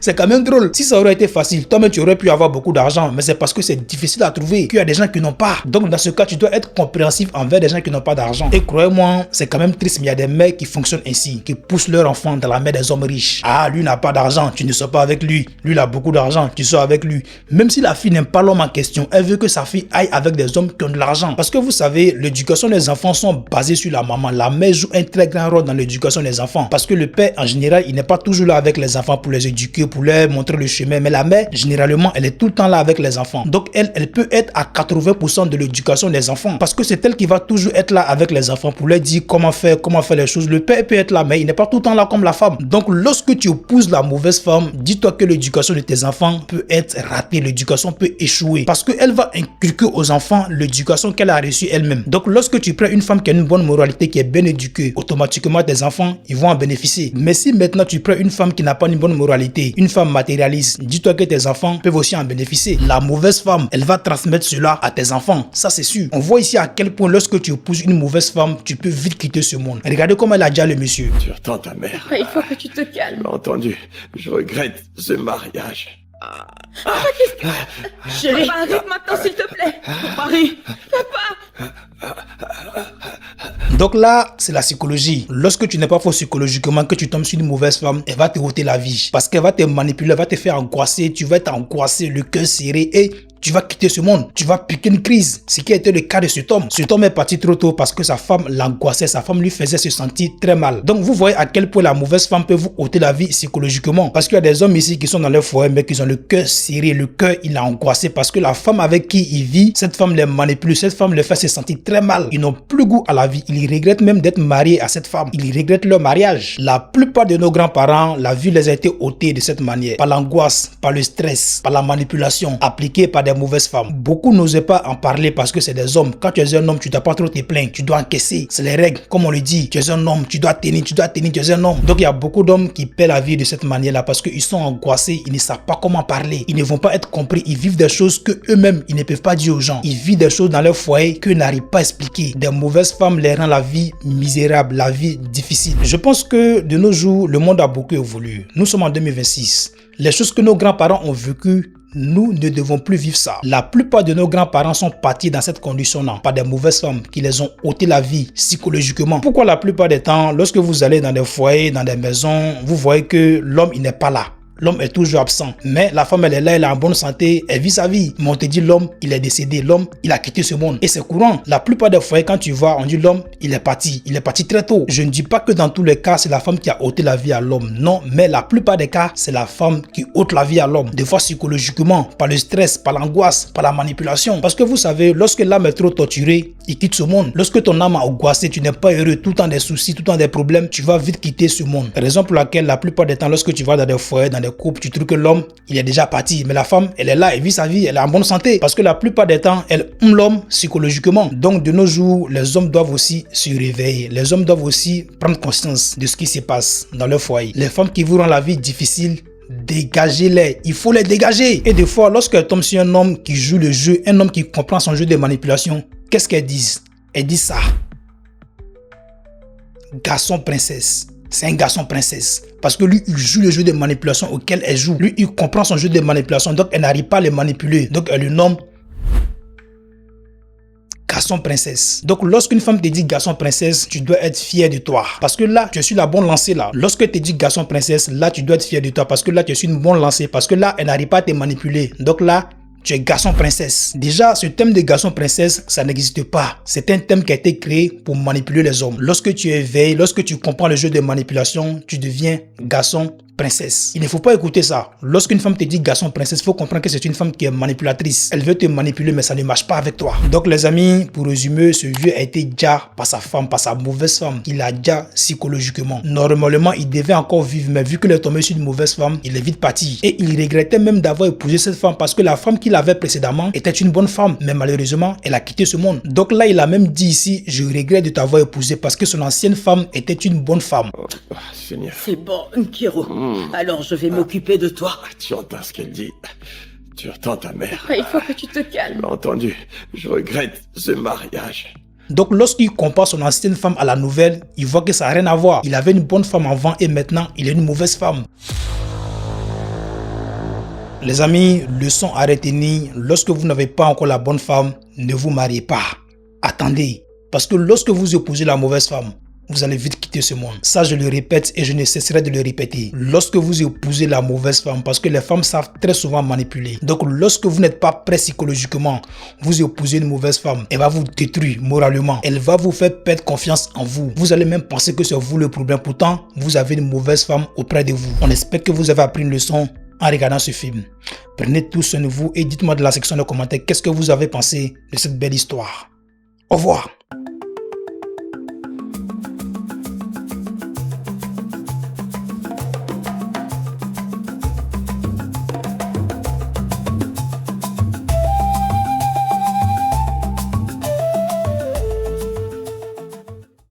C'est quand même drôle. Si ça aurait été facile, toi-même, tu aurais pu avoir beaucoup d'argent. Mais c'est parce que c'est difficile à trouver qu'il y a des gens qui n'ont pas. Donc, dans ce cas, tu dois être compréhensif envers des gens qui n'ont pas d'argent. Et croyez-moi, c'est quand même triste, mais il y a des mères qui fonctionnent ainsi, qui poussent leurs enfants dans la main des hommes riches. Ah, lui n'a pas d'argent, tu ne sors pas avec lui. Lui, il a beaucoup d'argent, tu sors avec lui. Même si la fille n'aime pas l'homme en question, elle veut que sa fille aille avec des hommes qui ont de l'argent. Parce que vous savez, l'éducation des enfants sont basées sur la maman. La mère joue un très grand rôle dans l'éducation des enfants. Parce que le père, en général, il n'est pas toujours là avec les enfants pour les éduquer, pour leur montrer le chemin. Mais la mère, généralement, elle est tout le temps là avec les enfants. Donc, elle peut être à 80% de l'éducation des enfants. Parce que c'est elle qui va toujours être là avec les enfants pour leur dire comment faire les choses. Le père peut être là, mais il n'est pas tout le temps là comme la femme. Donc, lorsque tu épouses la mauvaise femme, dis-toi que l'éducation de tes enfants peut être ratée. L'éducation peut échouer. Parce qu'elle va inculquer aux enfants l'éducation qu'elle a reçue elle-même. Donc, lorsque tu prends une femme qui a une bonne moralité, qui est bien éduquée, automatiquement, tes enfants, ils vont en bénéficier. Mais si maintenant tu prends une femme qui n'a pas une bonne moralité, une femme matérialiste, dis-toi que tes enfants peuvent aussi en bénéficier. La mauvaise femme, elle va transmettre cela à tes enfants. Ça, c'est sûr. On voit ici à quel point lorsque tu épouses une mauvaise femme, tu peux vite quitter ce monde. Regardez comment elle a déjà le monsieur. Tu entends ta mère? Il faut que tu te calmes. Tu l'as entendu? Je regrette ce mariage. Chérie, Arrête maintenant, s'il te plaît. Marie, Donc là, c'est la psychologie. Lorsque tu n'es pas fort psychologiquement, que tu tombes sur une mauvaise femme, elle va te ôter la vie. Parce qu'elle va te manipuler, elle va te faire angoisser, tu vas être angoissé, le cœur serré et tu vas quitter ce monde, tu vas piquer une crise. Ce qui a été le cas de cet homme. Cet homme est parti trop tôt parce que sa femme l'angoissait, sa femme lui faisait se sentir très mal. Donc vous voyez à quel point la mauvaise femme peut vous ôter la vie psychologiquement. Parce qu'il y a des hommes ici qui sont dans leur foyer mais qui ont le cœur serré, le cœur il a angoissé parce que la femme avec qui il vit, cette femme les manipule, cette femme les fait se sentir très mal. Ils n'ont plus goût à la vie, ils regrettent même d'être mariés à cette femme, ils regrettent leur mariage. La plupart de nos grands-parents, la vie les a été ôtée de cette manière, par l'angoisse, par le stress, par la manipulation appliquée par des mauvaises femmes. Beaucoup n'osaient pas en parler parce que c'est des hommes. Quand tu es un homme, tu dois pas trop te plaindre, tu dois encaisser. C'est les règles, comme on le dit. Tu es un homme, tu dois tenir, tu es un homme. Donc il y a beaucoup d'hommes qui paient la vie de cette manière-là parce qu'ils sont angoissés, ils ne savent pas comment parler, ils ne vont pas être compris, ils vivent des choses que eux-mêmes ils ne peuvent pas dire aux gens. Ils vivent des choses dans leur foyer qu'eux n'arrivent pas à expliquer. Des mauvaises femmes les rendent la vie misérable, la vie difficile. Je pense que de nos jours, le monde a beaucoup évolué. Nous sommes en 2026. Les choses que nos grands-parents ont vécues, nous ne devons plus vivre ça. La plupart de nos grands-parents sont partis dans cette condition-là par des mauvaises femmes qui les ont ôté la vie psychologiquement. Pourquoi la plupart des temps, lorsque vous allez dans des foyers, dans des maisons, vous voyez que l'homme il n'est pas là. L'homme est toujours absent. Mais la femme, elle est là, elle est en bonne santé, elle vit sa vie. Mais on te dit l'homme, il est décédé. L'homme, il a quitté ce monde. Et c'est courant. La plupart des foyers, quand tu vois, on dit l'homme, il est parti. Il est parti très tôt. Je ne dis pas que dans tous les cas, c'est la femme qui a ôté la vie à l'homme. Non, mais la plupart des cas, c'est la femme qui ôte la vie à l'homme. Des fois psychologiquement, par le stress, par l'angoisse, par la manipulation. Parce que vous savez, lorsque l'âme est trop torturée, il quitte ce monde. Lorsque ton âme a angoissé, tu n'es pas heureux, tout le temps des soucis, tout le temps des problèmes, tu vas vite quitter ce monde. Raison pour laquelle la plupart des temps, lorsque tu vas dans des foyers, dans des couples, tu trouves que l'homme, il est déjà parti. Mais la femme, elle est là, elle vit sa vie, elle est en bonne santé. Parce que la plupart des temps, elle aime l'homme psychologiquement. Donc de nos jours, les hommes doivent aussi se réveiller. Les hommes doivent aussi prendre conscience de ce qui se passe dans leur foyer. Les femmes qui vous rendent la vie difficile, dégagez-les, il faut les dégager. Et des fois, lorsqu'elles tombent sur un homme qui joue le jeu, un homme qui comprend son jeu de manipulation, qu'est-ce qu'elles disent? Elles disent ça. Garçon princesse. C'est un garçon princesse. Parce que lui, il joue le jeu de manipulation auquel elle joue. Lui, il comprend son jeu de manipulation, donc elle n'arrive pas à le manipuler. Donc elle le nomme garçon princesse. Donc lorsqu'une femme te dit garçon princesse, tu dois être fier de toi. Parce que là, tu es sur la bonne lancée là. Lorsqu'elle te dit garçon princesse, là, tu dois être fier de toi. Parce que là, tu es sur une bonne lancée. Parce que là, elle n'arrive pas à te manipuler. Donc là, tu es garçon princesse. Déjà, ce thème de garçon princesse, ça n'existe pas. C'est un thème qui a été créé pour manipuler les hommes. Lorsque tu éveilles, lorsque tu comprends le jeu de manipulation, tu deviens garçon princesse. Il ne faut pas écouter ça. Lorsqu'une femme te dit garçon princesse, il faut comprendre que c'est une femme qui est manipulatrice. Elle veut te manipuler, mais ça ne marche pas avec toi. Donc les amis, pour résumer, ce vieux a été déjà par sa femme, par sa mauvaise femme. Il a déjà psychologiquement. Normalement, il devait encore vivre, mais vu qu'il est tombé sur une mauvaise femme, il est vite parti. Et il regrettait même d'avoir épousé cette femme parce que la femme qu'il avait précédemment était une bonne femme. Mais malheureusement, elle a quitté ce monde. Donc là, il a même dit ici, je regrette de t'avoir épousé parce que son ancienne femme était une bonne femme. Oh, Seigneur. C'est bon, Nkiru. Alors je vais m'occuper de toi. Tu entends ce qu'elle dit? Tu entends ta mère? Il faut que tu te calmes. J'ai entendu. Je regrette ce mariage. Donc lorsqu'il compare son ancienne femme à la nouvelle, il voit que ça n'a rien à voir. Il avait une bonne femme avant et maintenant, il est une mauvaise femme. Les amis, leçon à retenir, lorsque vous n'avez pas encore la bonne femme, ne vous mariez pas. Attendez, parce que lorsque vous épousez la mauvaise femme, vous allez vite quitter ce monde. Ça, je le répète et je ne cesserai de le répéter. Lorsque vous épousez la mauvaise femme, parce que les femmes savent très souvent manipuler. Donc, lorsque vous n'êtes pas prêt psychologiquement, vous épousez une mauvaise femme. Elle va vous détruire moralement. Elle va vous faire perdre confiance en vous. Vous allez même penser que c'est vous le problème. Pourtant, vous avez une mauvaise femme auprès de vous. On espère que vous avez appris une leçon en regardant ce film. Prenez tout soin de vous et dites-moi dans la section de commentaires qu'est-ce que vous avez pensé de cette belle histoire. Au revoir.